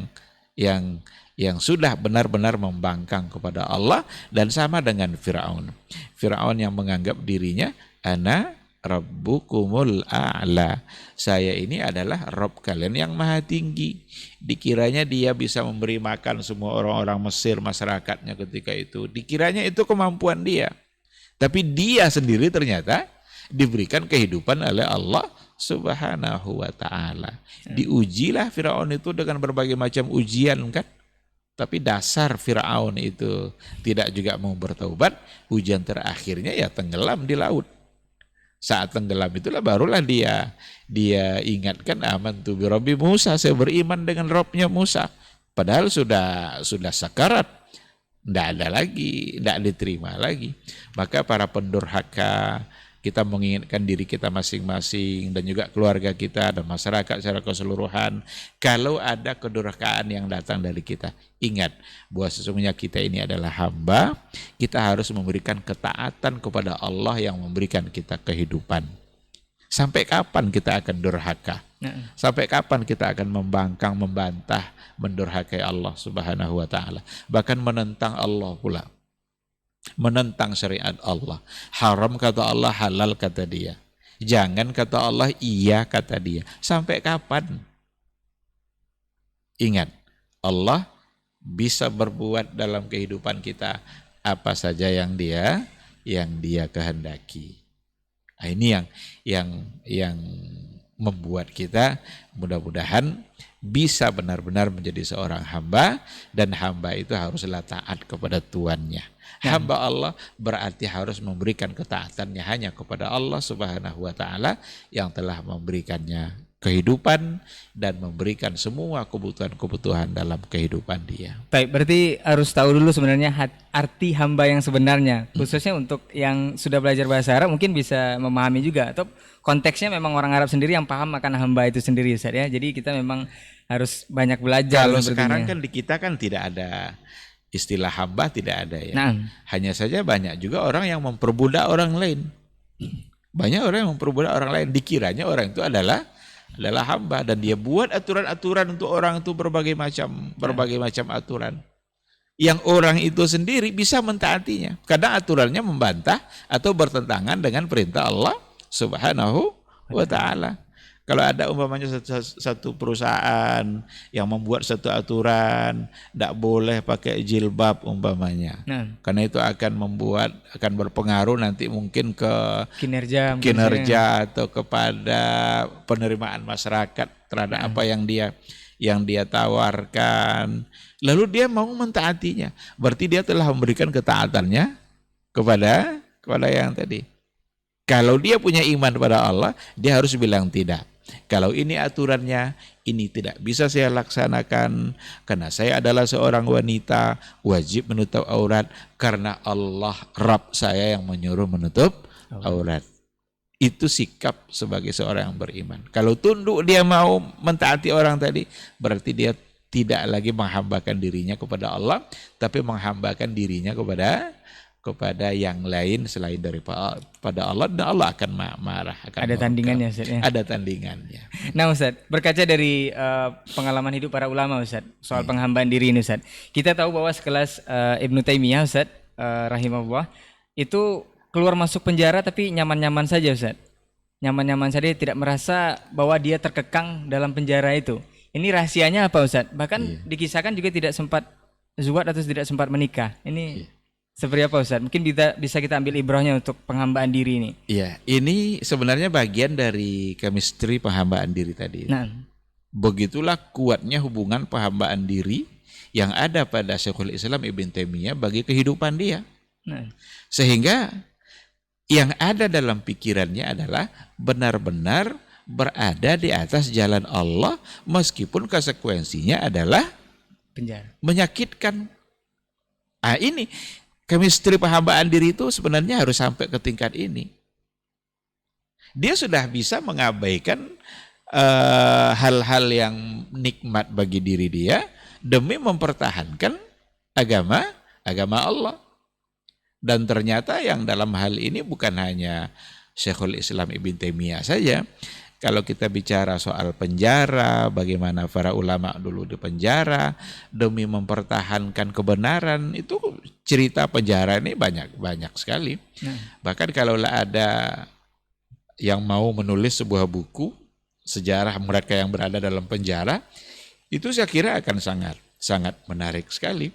yang sudah benar-benar membangkang kepada Allah, dan sama dengan Fir'aun. Fir'aun yang menganggap dirinya ana rabbukumul a'la. Saya ini adalah Rabb kalian yang maha tinggi. Dikiranya dia bisa memberi makan semua orang-orang Mesir, masyarakatnya ketika itu. Dikiranya itu kemampuan dia. Tapi dia sendiri ternyata diberikan kehidupan oleh Allah Subhanahu wa ta'ala. Diujilah Fir'aun itu dengan berbagai macam ujian kan. Tapi dasar Fir'aun itu tidak juga mau bertaubat, ujian terakhirnya ya tenggelam di laut. Saat tenggelam itulah barulah dia ingatkan, amantu bi Rabbi Musa, saya beriman dengan Rabbnya Musa. Padahal sudah sakarat, tidak ada lagi, tidak diterima lagi. Maka para pendurhaka, kita mengingatkan diri kita masing-masing dan juga keluarga kita dan masyarakat secara keseluruhan. Kalau ada kedurhakaan yang datang dari kita, ingat bahwa sesungguhnya kita ini adalah hamba. Kita harus memberikan ketaatan kepada Allah yang memberikan kita kehidupan. Sampai kapan kita akan durhaka? Sampai kapan kita akan membangkang, membantah, mendurhakai Allah Subhanahu wa ta'ala? Bahkan menentang Allah pula. Menentang syariat Allah. Haram kata Allah, halal kata dia. Jangan kata Allah, iya kata dia. Sampai kapan? Ingat, Allah bisa berbuat dalam kehidupan kita apa saja yang dia kehendaki. Nah, ini yang membuat kita mudah-mudahan bisa benar-benar menjadi seorang hamba, dan hamba itu haruslah taat kepada tuannya. Hamba Allah berarti harus memberikan ketaatannya hanya kepada Allah Subhanahu wa ta'ala yang telah memberikannya kehidupan dan memberikan semua kebutuhan-kebutuhan dalam kehidupan dia. Baik, berarti harus tahu dulu sebenarnya arti hamba yang sebenarnya. Khususnya untuk yang sudah belajar bahasa Arab mungkin bisa memahami juga, atau konteksnya memang orang Arab sendiri yang paham akan hamba itu sendiri, Ustaz ya. Jadi kita memang harus banyak belajar. Kalau sekarang kan di kita kan tidak ada istilah hamba, tidak ada ya. Nah. Hanya saja banyak juga orang yang memperbudak orang lain. Banyak orang yang memperbudak orang lain, dikiranya orang itu adalah hamba, dan dia buat aturan-aturan untuk orang itu berbagai macam aturan. Yang orang itu sendiri bisa mentaatinya. Kadang aturannya membantah atau bertentangan dengan perintah Allah Subhanahu wa ta'ala. Kalau ada umpamanya satu perusahaan yang membuat satu aturan, tidak boleh pakai jilbab umpamanya. Karena itu akan berpengaruh nanti mungkin ke kinerja atau kepada penerimaan masyarakat terhadap apa yang dia tawarkan. Lalu dia mau mentaatinya. Berarti dia telah memberikan ketaatannya kepada yang tadi. Kalau dia punya iman pada Allah, dia harus bilang tidak. Kalau ini aturannya, ini tidak bisa saya laksanakan karena saya adalah seorang wanita, wajib menutup aurat karena Allah Rabb saya yang menyuruh menutup aurat. Itu sikap sebagai seorang yang beriman. Kalau tunduk dia mau mentaati orang tadi, berarti dia tidak lagi menghambakan dirinya kepada Allah, tapi menghambakan dirinya kepada yang lain selain daripada Allah, dan Allah akan marah. Ada tandingannya, Ustaz ya? Ada tandingannya. Nah Ustaz, berkaca dari pengalaman hidup para ulama Ustaz, soal penghambaan diri ini Ustaz, kita tahu bahwa sekelas Ibnu Taimiyah Ustaz, rahimahullah, itu keluar masuk penjara tapi nyaman-nyaman saja Ustaz. Nyaman-nyaman saja, tidak merasa bahwa dia terkekang dalam penjara itu. Ini rahasianya apa Ustaz? Bahkan dikisahkan juga tidak sempat zuhud atau tidak sempat menikah. Ini seperti apa Ustaz? Mungkin bisa kita ambil ibrahnya untuk penghambaan diri ini. Iya, ini sebenarnya bagian dari chemistry penghambaan diri tadi. Nah, begitulah kuatnya hubungan penghambaan diri yang ada pada Syekhul Islam Ibn Taimiyah bagi kehidupan dia. Nah, sehingga yang ada dalam pikirannya adalah benar-benar berada di atas jalan Allah meskipun konsekuensinya adalah penjara, menyakitkan. Ini chemistry penghambaan diri itu sebenarnya harus sampai ke tingkat ini. Dia sudah bisa mengabaikan hal-hal yang nikmat bagi diri dia demi mempertahankan agama Allah. Dan ternyata yang dalam hal ini bukan hanya Syekhul Islam Ibn Taimiyah saja. Kalau kita bicara soal penjara, bagaimana para ulama dulu di penjara demi mempertahankan kebenaran, itu cerita penjara ini banyak sekali. Bahkan kalau ada yang mau menulis sebuah buku sejarah mereka yang berada dalam penjara, itu saya kira akan sangat menarik sekali.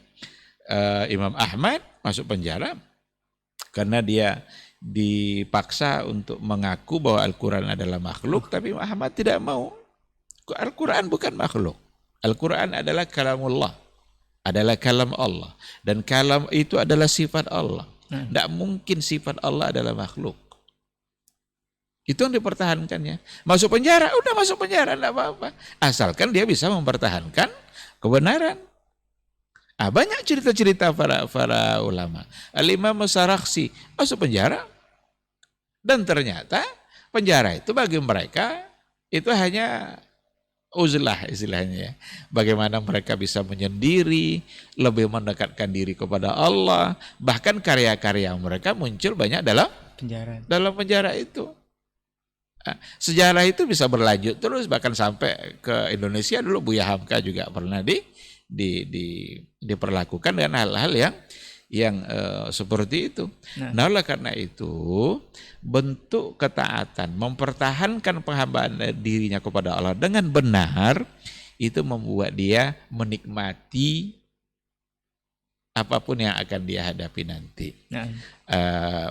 Imam Ahmad masuk penjara karena dia dipaksa untuk mengaku bahwa Al-Quran adalah makhluk, tapi Muhammad tidak mau. Al-Quran bukan makhluk. Al-Quran adalah kalamullah, adalah kalam Allah. Dan kalam itu adalah sifat Allah. Tidak mungkin sifat Allah adalah makhluk. Itu yang dipertahankannya. Masuk penjara, udah masuk penjara, tidak apa-apa. Asalkan dia bisa mempertahankan kebenaran. Banyak cerita-cerita para ulama. Al-Imam Sarakhsi masuk penjara. Dan ternyata penjara itu bagi mereka itu hanya uzlah istilahnya ya. Bagaimana mereka bisa menyendiri, lebih mendekatkan diri kepada Allah. Bahkan karya-karya mereka muncul banyak dalam penjara itu. Sejarah itu bisa berlanjut terus bahkan sampai ke Indonesia. Dulu Buya Hamka juga pernah diperlakukan dengan hal-hal yang seperti itu. Nah, oleh karena itu bentuk ketaatan, mempertahankan penghambaan dirinya kepada Allah dengan benar, itu membuat dia menikmati apapun yang akan dia hadapi nanti.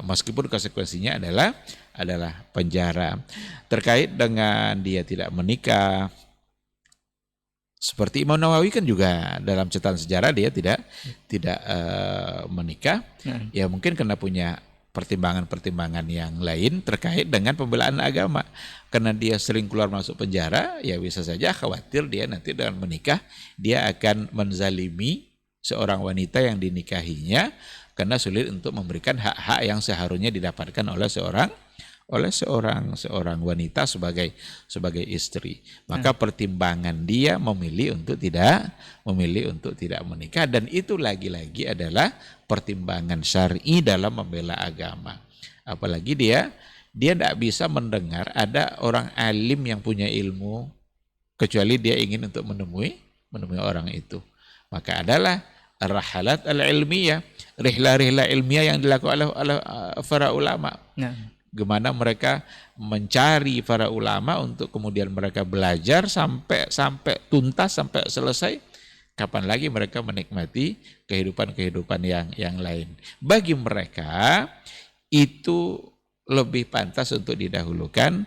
Meskipun konsekuensinya adalah penjara. Terkait dengan dia tidak menikah, seperti Imam Nawawi kan juga dalam catatan sejarah dia tidak menikah. Ya mungkin karena punya pertimbangan-pertimbangan yang lain terkait dengan pembelaan agama. Karena dia sering keluar masuk penjara, ya bisa saja khawatir dia nanti dengan menikah dia akan menzalimi seorang wanita yang dinikahinya karena sulit untuk memberikan hak-hak yang seharusnya didapatkan oleh seorang wanita sebagai istri. Maka pertimbangan dia memilih untuk tidak menikah, dan itu lagi-lagi adalah pertimbangan syar'i dalam membela agama. Apalagi dia tidak bisa mendengar ada orang alim yang punya ilmu kecuali dia ingin untuk menemui orang itu. Maka adalah rahalat al-ilmiyah, rihla-rihla ilmiah yang dilakukan oleh para ulama. Gimana mereka mencari para ulama untuk kemudian mereka belajar sampai tuntas, sampai selesai. Kapan lagi mereka menikmati kehidupan yang lain. Bagi mereka itu lebih pantas untuk didahulukan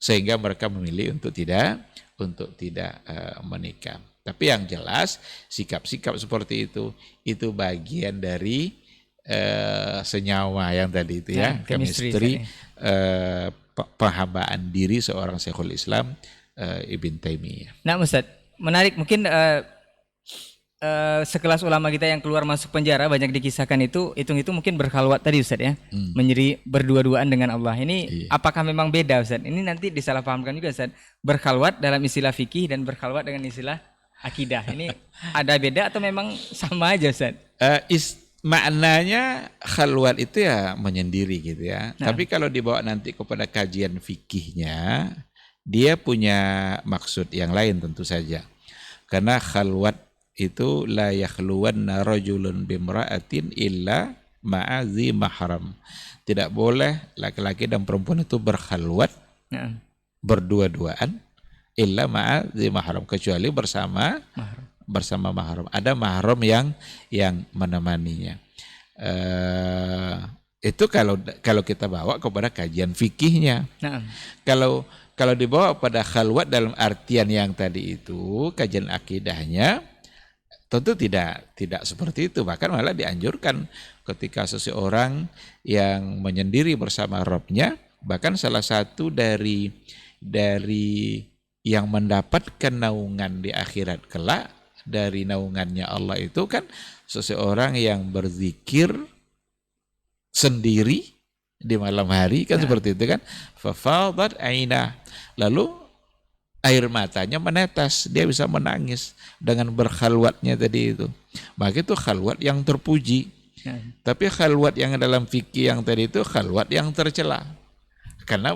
sehingga mereka memilih untuk tidak menikah. Tapi yang jelas sikap-sikap seperti itu bagian dari senyawa yang tadi itu ya, chemistry penghambaan diri seorang Syekhul Islam Ibn Taimiyah. Nah Ustaz, menarik, mungkin sekelas ulama kita yang keluar masuk penjara banyak dikisahkan itu mungkin berkhalwat tadi Ustaz ya, menjadi berdua-duaan dengan Allah. Ini apakah memang beda Ustaz? Ini nanti disalahpahamkan juga Ustaz, berkhalwat dalam istilah fikih dan berkhalwat dengan istilah akidah. Ini ada beda atau memang sama aja Ustaz? Maknanya khalwat itu ya menyendiri gitu ya. Tapi kalau dibawa nanti kepada kajian fikihnya, dia punya maksud yang lain tentu saja. Karena khalwat itu la yakhluwanna rajulun bimra'atin illa ma'azi mahram. Tidak boleh laki-laki dan perempuan itu berkhalwat berdua-duaan illa ma'azi mahram, kecuali bersama mahram. Ada mahram yang menemaninya. Itu kalau kita bawa kepada kajian fikihnya. Kalau dibawa pada khalwat dalam artian yang tadi itu, kajian akidahnya, tentu tidak seperti itu. Bahkan malah dianjurkan ketika seseorang yang menyendiri bersama Rabbnya, bahkan salah satu dari yang mendapatkan naungan di akhirat kelak dari naungannya Allah itu kan seseorang yang berzikir sendiri di malam hari kan, seperti itu kan. Fafadat aina, lalu air matanya menetes, dia bisa menangis dengan berkhalwatnya tadi itu. Maka itu khalwat yang terpuji. Tapi khalwat yang dalam fikih yang tadi itu khalwat yang tercela. Karena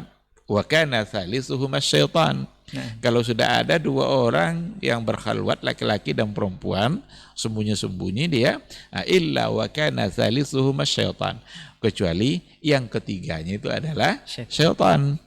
wa kana thalisuhuma syaitan. Kalau sudah ada dua orang yang berkhalwat, laki-laki dan perempuan, sembunyi-sembunyi dia, illa wa kana thalisuhuma syaitan, kecuali yang ketiganya itu adalah syaitan.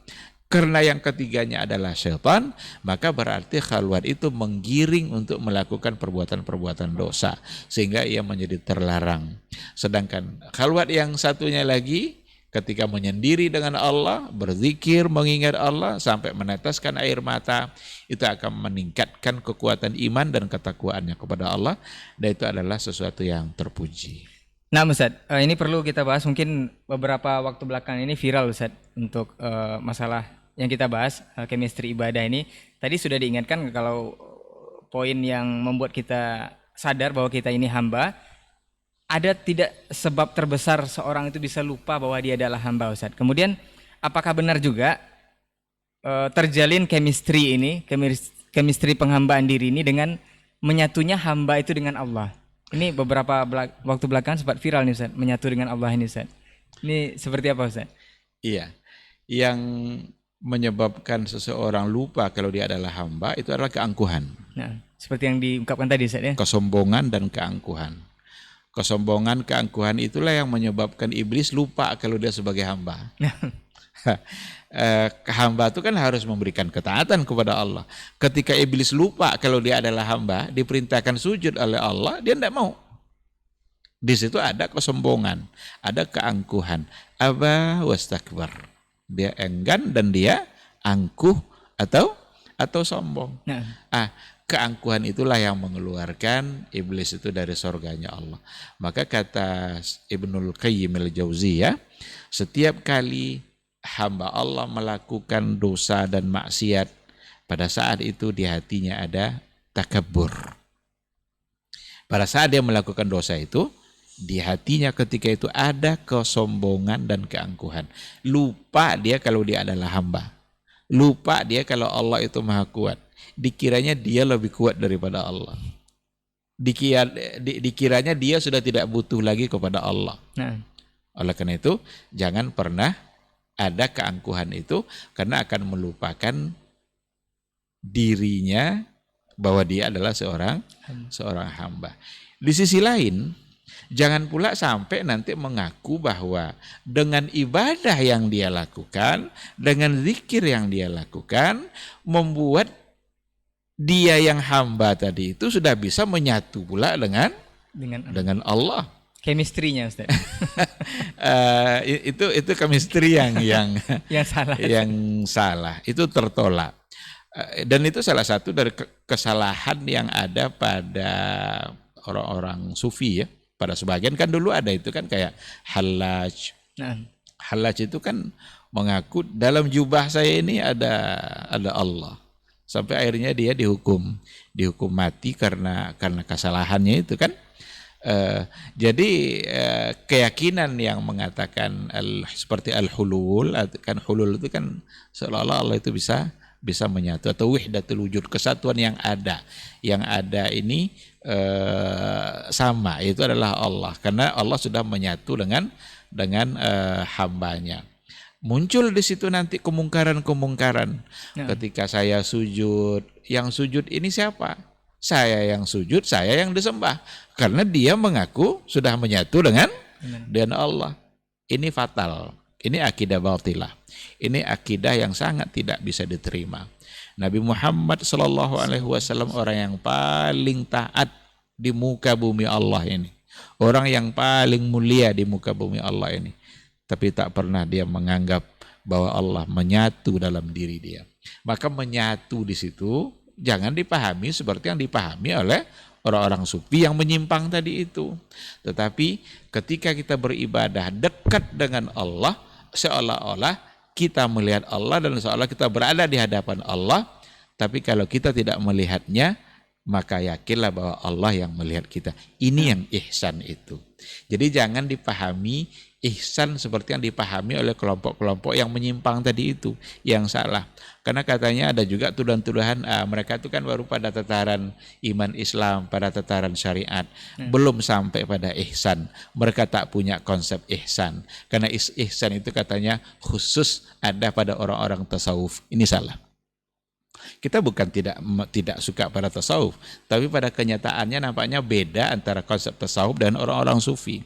Karena yang ketiganya adalah syaitan, maka berarti khalwat itu menggiring untuk melakukan perbuatan-perbuatan dosa, sehingga ia menjadi terlarang. Sedangkan khalwat yang satunya lagi, ketika menyendiri dengan Allah, berzikir, mengingat Allah, sampai meneteskan air mata, itu akan meningkatkan kekuatan iman dan ketakwaannya kepada Allah, dan itu adalah sesuatu yang terpuji. Nah Ustaz, ini perlu kita bahas, mungkin beberapa waktu belakang ini viral Ustaz, untuk masalah yang kita bahas, chemistry ibadah ini. Tadi sudah diingatkan kalau poin yang membuat kita sadar bahwa kita ini hamba, ada tidak sebab terbesar seorang itu bisa lupa bahwa dia adalah hamba, Ustaz. Kemudian apakah benar juga terjalin chemistry ini, chemistry penghambaan diri ini dengan menyatunya hamba itu dengan Allah? Ini beberapa waktu belakangan sempat viral nih Ustaz, menyatu dengan Allah ini Ustaz. Ini seperti apa Ustaz? Iya, yang menyebabkan seseorang lupa kalau dia adalah hamba itu adalah keangkuhan. Nah, seperti yang diungkapkan tadi Ustaz ya. Kesombongan dan keangkuhan. Kesombongan, keangkuhan itulah yang menyebabkan iblis lupa kalau dia sebagai hamba. Hamba itu kan harus memberikan ketaatan kepada Allah. Ketika iblis lupa kalau dia adalah hamba, diperintahkan sujud oleh Allah, dia tidak mau. Di situ ada kesombongan, ada keangkuhan. Aba wastakbar. Dia enggan dan dia angkuh atau sombong. Keangkuhan itulah yang mengeluarkan iblis itu dari surganya Allah. Maka kata Ibnul Qayyim al-Jauziyah, setiap kali hamba Allah melakukan dosa dan maksiat, pada saat itu di hatinya ada takabur. Pada saat dia melakukan dosa itu, di hatinya ketika itu ada kesombongan dan keangkuhan. Lupa dia kalau dia adalah hamba. Lupa dia kalau Allah itu maha kuat. Dikiranya dia lebih kuat daripada Allah. Dikiranya dia sudah tidak butuh lagi kepada Allah. Oleh karena itu, jangan pernah ada keangkuhan itu, karena akan melupakan dirinya bahwa dia adalah seorang hamba. Di sisi lain, jangan pula sampai nanti mengaku bahwa dengan ibadah yang dia lakukan, dengan zikir yang dia lakukan, membuat dia yang hamba tadi itu sudah bisa menyatu pula dengan Allah. Chemistry-nya Ustaz. Itu chemistry yang salah. Yang salah. Itu tertolak. Dan itu salah satu dari kesalahan yang ada pada orang-orang sufi ya. Pada sebagian kan dulu ada itu kan kayak Hallaj. Hallaj itu kan mengaku dalam jubah saya ini ada Allah. Sampai akhirnya dia dihukum mati karena kesalahannya itu kan. Jadi keyakinan yang mengatakan seperti al-hulul, kan hulul itu kan seolah-olah Allah itu bisa menyatu, atau wahdatul wujud, kesatuan yang ada ini sama, itu adalah Allah, karena Allah sudah menyatu dengan hambanya. Muncul di situ nanti kemungkaran ketika saya sujud, yang sujud ini siapa? Saya yang sujud, saya yang disembah, karena dia mengaku sudah menyatu dengan Allah. Ini fatal, ini akidah batilah, ini akidah yang sangat tidak bisa diterima. Nabi Muhammad SAW orang yang paling taat di muka bumi Allah ini, orang yang paling mulia di muka bumi Allah ini, tapi tak pernah dia menganggap bahwa Allah menyatu dalam diri dia. Maka menyatu di situ jangan dipahami seperti yang dipahami oleh orang-orang sufi yang menyimpang tadi itu. Tetapi ketika kita beribadah dekat dengan Allah, seolah-olah kita melihat Allah dan seolah kita berada di hadapan Allah. Tapi kalau kita tidak melihatnya, maka yakinlah bahwa Allah yang melihat kita. Ini yang ihsan itu. Jadi jangan dipahami ihsan seperti yang dipahami oleh kelompok-kelompok yang menyimpang tadi itu, yang salah. Karena katanya ada juga tuduhan-tuduhan mereka itu kan baru pada tataran iman Islam, pada tataran syariat, belum sampai pada ihsan. Mereka tak punya konsep ihsan. Karena ihsan itu katanya khusus ada pada orang-orang tasawuf. Ini salah. Kita bukan tidak suka pada tasawuf, tapi pada kenyataannya nampaknya beda antara konsep tasawuf dan orang-orang sufi.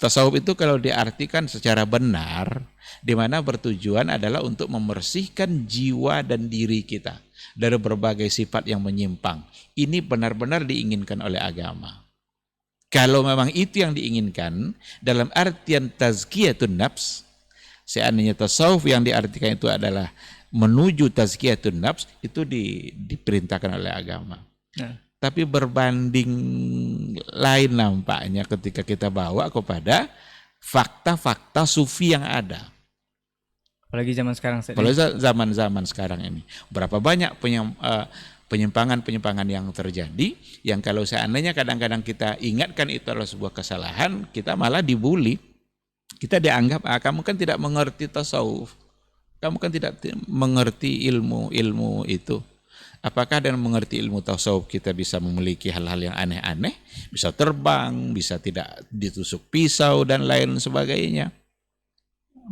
Tasawuf itu kalau diartikan secara benar, di mana bertujuan adalah untuk membersihkan jiwa dan diri kita dari berbagai sifat yang menyimpang. Ini benar-benar diinginkan oleh agama. Kalau memang itu yang diinginkan, dalam artian tazkiyatun nafs, seandainya tasawuf yang diartikan itu adalah menuju tazkiyatun nafs, itu diperintahkan oleh agama. Nah. Tapi berbanding lain nampaknya ketika kita bawa kepada fakta-fakta sufi yang ada. Apalagi zaman sekarang. Apalagi zaman-zaman sekarang ini. Berapa banyak penyimpangan-penyimpangan yang terjadi, yang kalau seandainya kadang-kadang kita ingatkan itu adalah sebuah kesalahan, kita malah dibully. Kita dianggap, kamu kan tidak mengerti tasawuf. Kamu kan tidak mengerti ilmu itu. Apakah dengan mengerti ilmu tasawuf kita bisa memiliki hal-hal yang aneh-aneh, bisa terbang, bisa tidak ditusuk pisau dan lain sebagainya?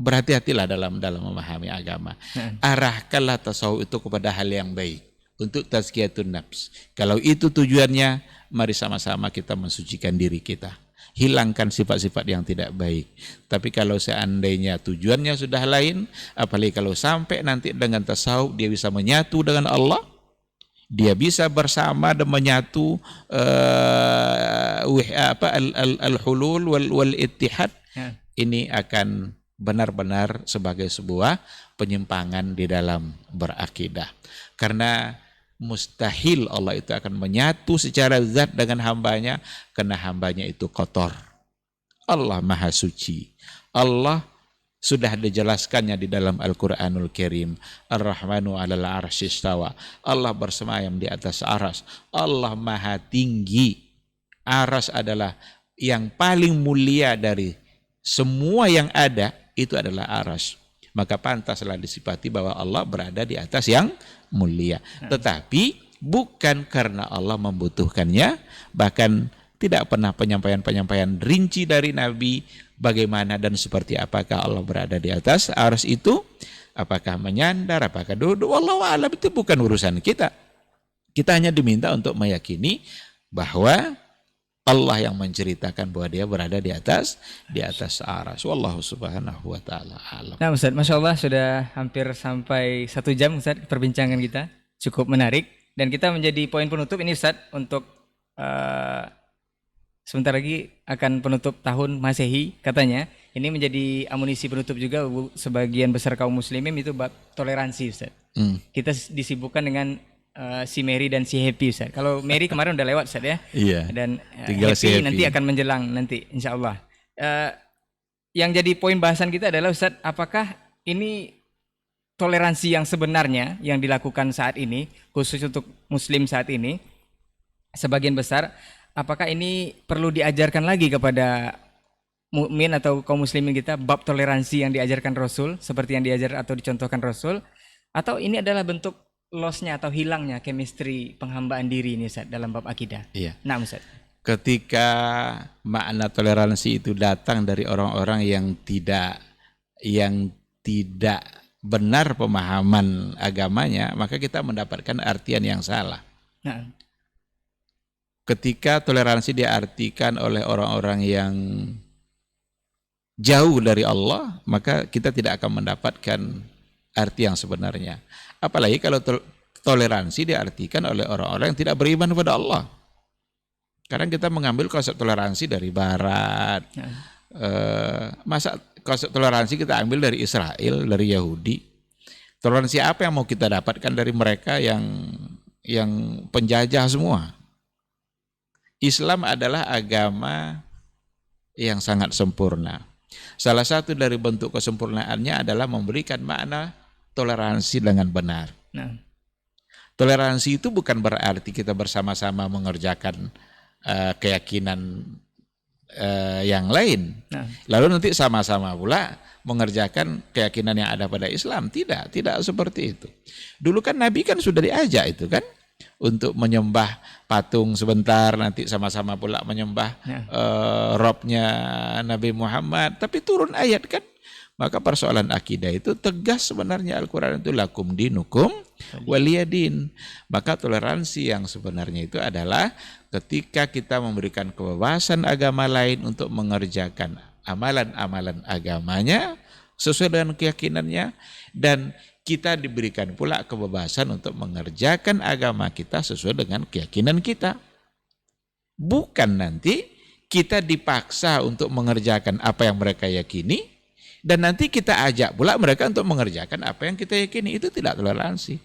Berhati-hatilah dalam memahami agama. Arahkanlah tasawuf itu kepada hal yang baik untuk tazkiyatun nafs. Kalau itu tujuannya, mari sama-sama kita mensucikan diri kita. Hilangkan sifat-sifat yang tidak baik. Tapi kalau seandainya tujuannya sudah lain, apalagi kalau sampai nanti dengan tasawuf dia bisa menyatu dengan Allah, dia bisa bersama dan menyatu al-hulul wal ittihad, ini akan benar-benar sebagai sebuah penyimpangan di dalam berakidah. Karena mustahil Allah itu akan menyatu secara zat dengan hambanya, karena hambanya itu kotor. Allah Maha Suci. Allah sudah dijelaskannya di dalam Al-Quranul Karim. Ar-Rahmanu 'alal 'arsy istawa. Allah bersemayam di atas aras. Allah Maha Tinggi. Aras adalah yang paling mulia dari semua yang ada, itu adalah aras. Maka pantaslah disifati bahwa Allah berada di atas yang mulia. Tetapi bukan karena Allah membutuhkannya, bahkan tidak pernah penyampaian-penyampaian rinci dari Nabi bagaimana dan seperti apakah Allah berada di atas aras itu, apakah menyandar, apakah duduk, wallahu a'lam, itu bukan urusan kita. Kita hanya diminta untuk meyakini bahwa Allah yang menceritakan bahwa dia berada di atas aras. Wallahu subhanahu wa ta'ala alam. Nah Ustaz, Masya Allah sudah hampir sampai 1 jam Ustaz perbincangan kita. Cukup menarik. Dan kita menjadi poin penutup ini Ustaz untuk sebentar lagi akan penutup tahun Masehi katanya. Ini menjadi amunisi penutup juga sebagian besar kaum muslimin itu bab toleransi Ustaz. Kita disibukkan dengan si Mary dan si Happy Ustaz. Kalau Mary kemarin udah lewat Ustaz ya. Iya. Dan tinggal Happy, si Happy nanti akan menjelang nanti insya Allah. Yang jadi poin bahasan kita adalah Ustaz, apakah ini toleransi yang sebenarnya yang dilakukan saat ini, khusus untuk muslim saat ini, sebagian besar, apakah ini perlu diajarkan lagi kepada mukmin atau kaum muslimin kita, bab toleransi yang diajarkan Rasul, seperti yang diajar atau dicontohkan Rasul, atau ini adalah bentuk loss-nya atau hilangnya chemistry penghambaan diri ini Ustaz dalam bab akidah? Iya. Nah Ustaz, ketika makna toleransi itu datang dari orang-orang yang tidak benar pemahaman agamanya, maka kita mendapatkan artian yang salah. nah. Ketika toleransi diartikan oleh orang-orang yang jauh dari Allah, maka kita tidak akan mendapatkan arti yang sebenarnya. Apalagi kalau toleransi diartikan oleh orang-orang yang tidak beriman kepada Allah. Karena kita mengambil konsep toleransi dari Barat. Masa konsep toleransi kita ambil dari Israel, dari Yahudi? Toleransi apa yang mau kita dapatkan dari mereka yang penjajah semua? Islam adalah agama yang sangat sempurna. Salah satu dari bentuk kesempurnaannya adalah memberikan makna toleransi dengan benar. Toleransi itu bukan berarti kita bersama-sama mengerjakan keyakinan yang lain. Nah, Lalu nanti sama-sama pula mengerjakan keyakinan yang ada pada Islam. Tidak seperti itu. Dulu kan Nabi kan sudah diajak itu kan, untuk menyembah patung sebentar, nanti sama-sama pula menyembah Robnya Nabi Muhammad. Tapi turun ayat kan. Maka persoalan akidah itu tegas sebenarnya Al-Quran itu lakum dinukum waliyadin. Maka toleransi yang sebenarnya itu adalah ketika kita memberikan kebebasan agama lain untuk mengerjakan amalan-amalan agamanya sesuai dengan keyakinannya, dan kita diberikan pula kebebasan untuk mengerjakan agama kita sesuai dengan keyakinan kita. Bukan nanti kita dipaksa untuk mengerjakan apa yang mereka yakini, dan nanti kita ajak pula mereka untuk mengerjakan apa yang kita yakini. Itu tidak toleransi.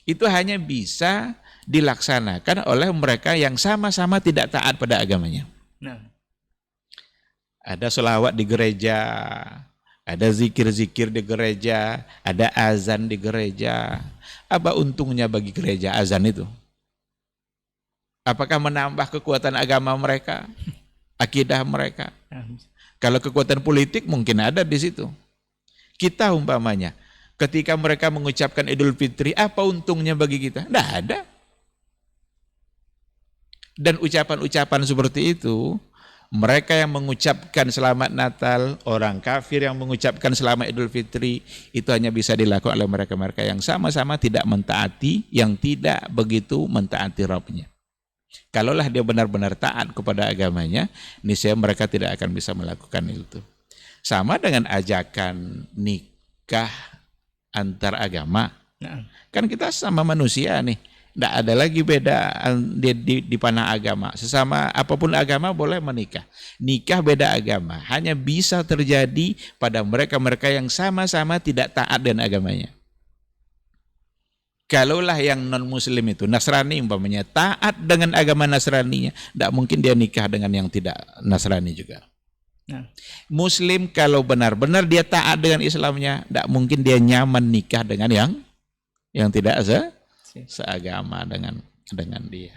Itu hanya bisa dilaksanakan oleh mereka yang sama-sama tidak taat pada agamanya. nah, Ada sholawat di gereja, ada zikir-zikir di gereja, ada azan di gereja. Apa untungnya bagi gereja azan itu? Apakah menambah kekuatan agama mereka, akidah mereka? nah. Kalau kekuatan politik mungkin ada di situ. Kita umpamanya, ketika mereka mengucapkan Idul Fitri, apa untungnya bagi kita? Tidak ada. Dan ucapan-ucapan seperti itu, mereka yang mengucapkan Selamat Natal, orang kafir yang mengucapkan Selamat Idul Fitri, itu hanya bisa dilakukan oleh mereka-mereka yang sama-sama tidak mentaati, yang tidak begitu mentaati Rabbnya. Kalaulah dia benar-benar taat kepada agamanya, niscaya mereka tidak akan bisa melakukan itu. Sama dengan ajakan nikah antar agama. Nah, Kan kita sama manusia nih. Tidak ada lagi beda di panah agama. Sesama apapun agama boleh menikah. Nikah beda agama. Hanya bisa terjadi pada mereka-mereka yang sama-sama tidak taat dengan agamanya. Kalaulah yang non-muslim itu, Nasrani umpamanya, taat dengan agama Nasraninya, tidak mungkin dia nikah dengan yang tidak Nasrani juga. nah. Muslim kalau benar-benar dia taat dengan Islamnya, tidak mungkin dia nyaman nikah dengan yang tidak seagama dengan dia.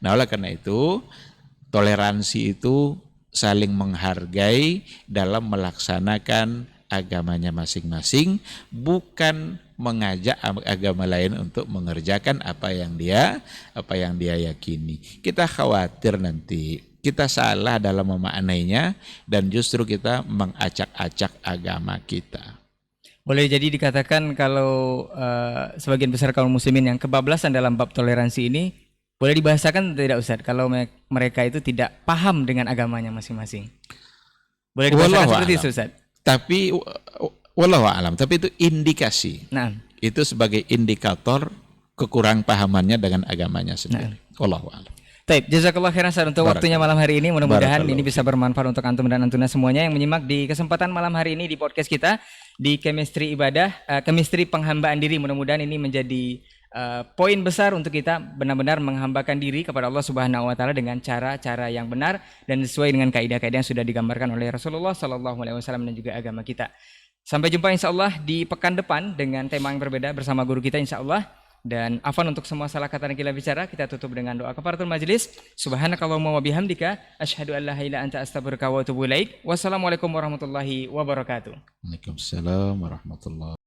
Nah, oleh karena itu, toleransi itu saling menghargai dalam melaksanakan agamanya masing-masing, bukan mengajak agama lain untuk mengerjakan apa yang dia yakini. Kita khawatir nanti kita salah dalam memaknainya dan justru kita mengacak-acak agama kita. Boleh jadi dikatakan kalau sebagian besar kaum muslimin yang kebablasan dalam bab toleransi ini, boleh dibahasakan tidak Ustaz, kalau mereka itu tidak paham dengan agamanya masing-masing. Boleh dibahasakan seperti itu Ustaz? Tapi wallahu a'lam, tapi itu indikasi. Nah, Itu sebagai indikator kekurang pahamannya dengan agamanya sendiri. Wallahu a'lam. Taib, jazakallah khairan Ustaz untuk waktunya malam hari ini. Mudah-mudahan Barakallahu ini bisa bermanfaat untuk antum dan antuna semuanya yang menyimak di kesempatan malam hari ini di podcast kita di Chemistry Ibadah, Chemistry Penghambaan Diri. Mudah-mudahan ini menjadi poin besar untuk kita benar-benar menghambakan diri kepada Allah Subhanahu wa taala dengan cara-cara yang benar dan sesuai dengan kaidah-kaidah yang sudah digambarkan oleh Rasulullah sallallahu alaihi wasallam dan juga agama kita. Sampai jumpa insyaallah di pekan depan dengan tema yang berbeda bersama guru kita insyaallah. Dan afwan untuk semua salah kata dan kita bicara, kita tutup dengan doa kafaratul majelis. Subhanakallahumma wa bihamdika asyhadu an la ilaha illa anta astaghfiruka wa atubu ilaik. Wassalamualaikum warahmatullahi wabarakatuh. Waalaikumsalam warahmatullahi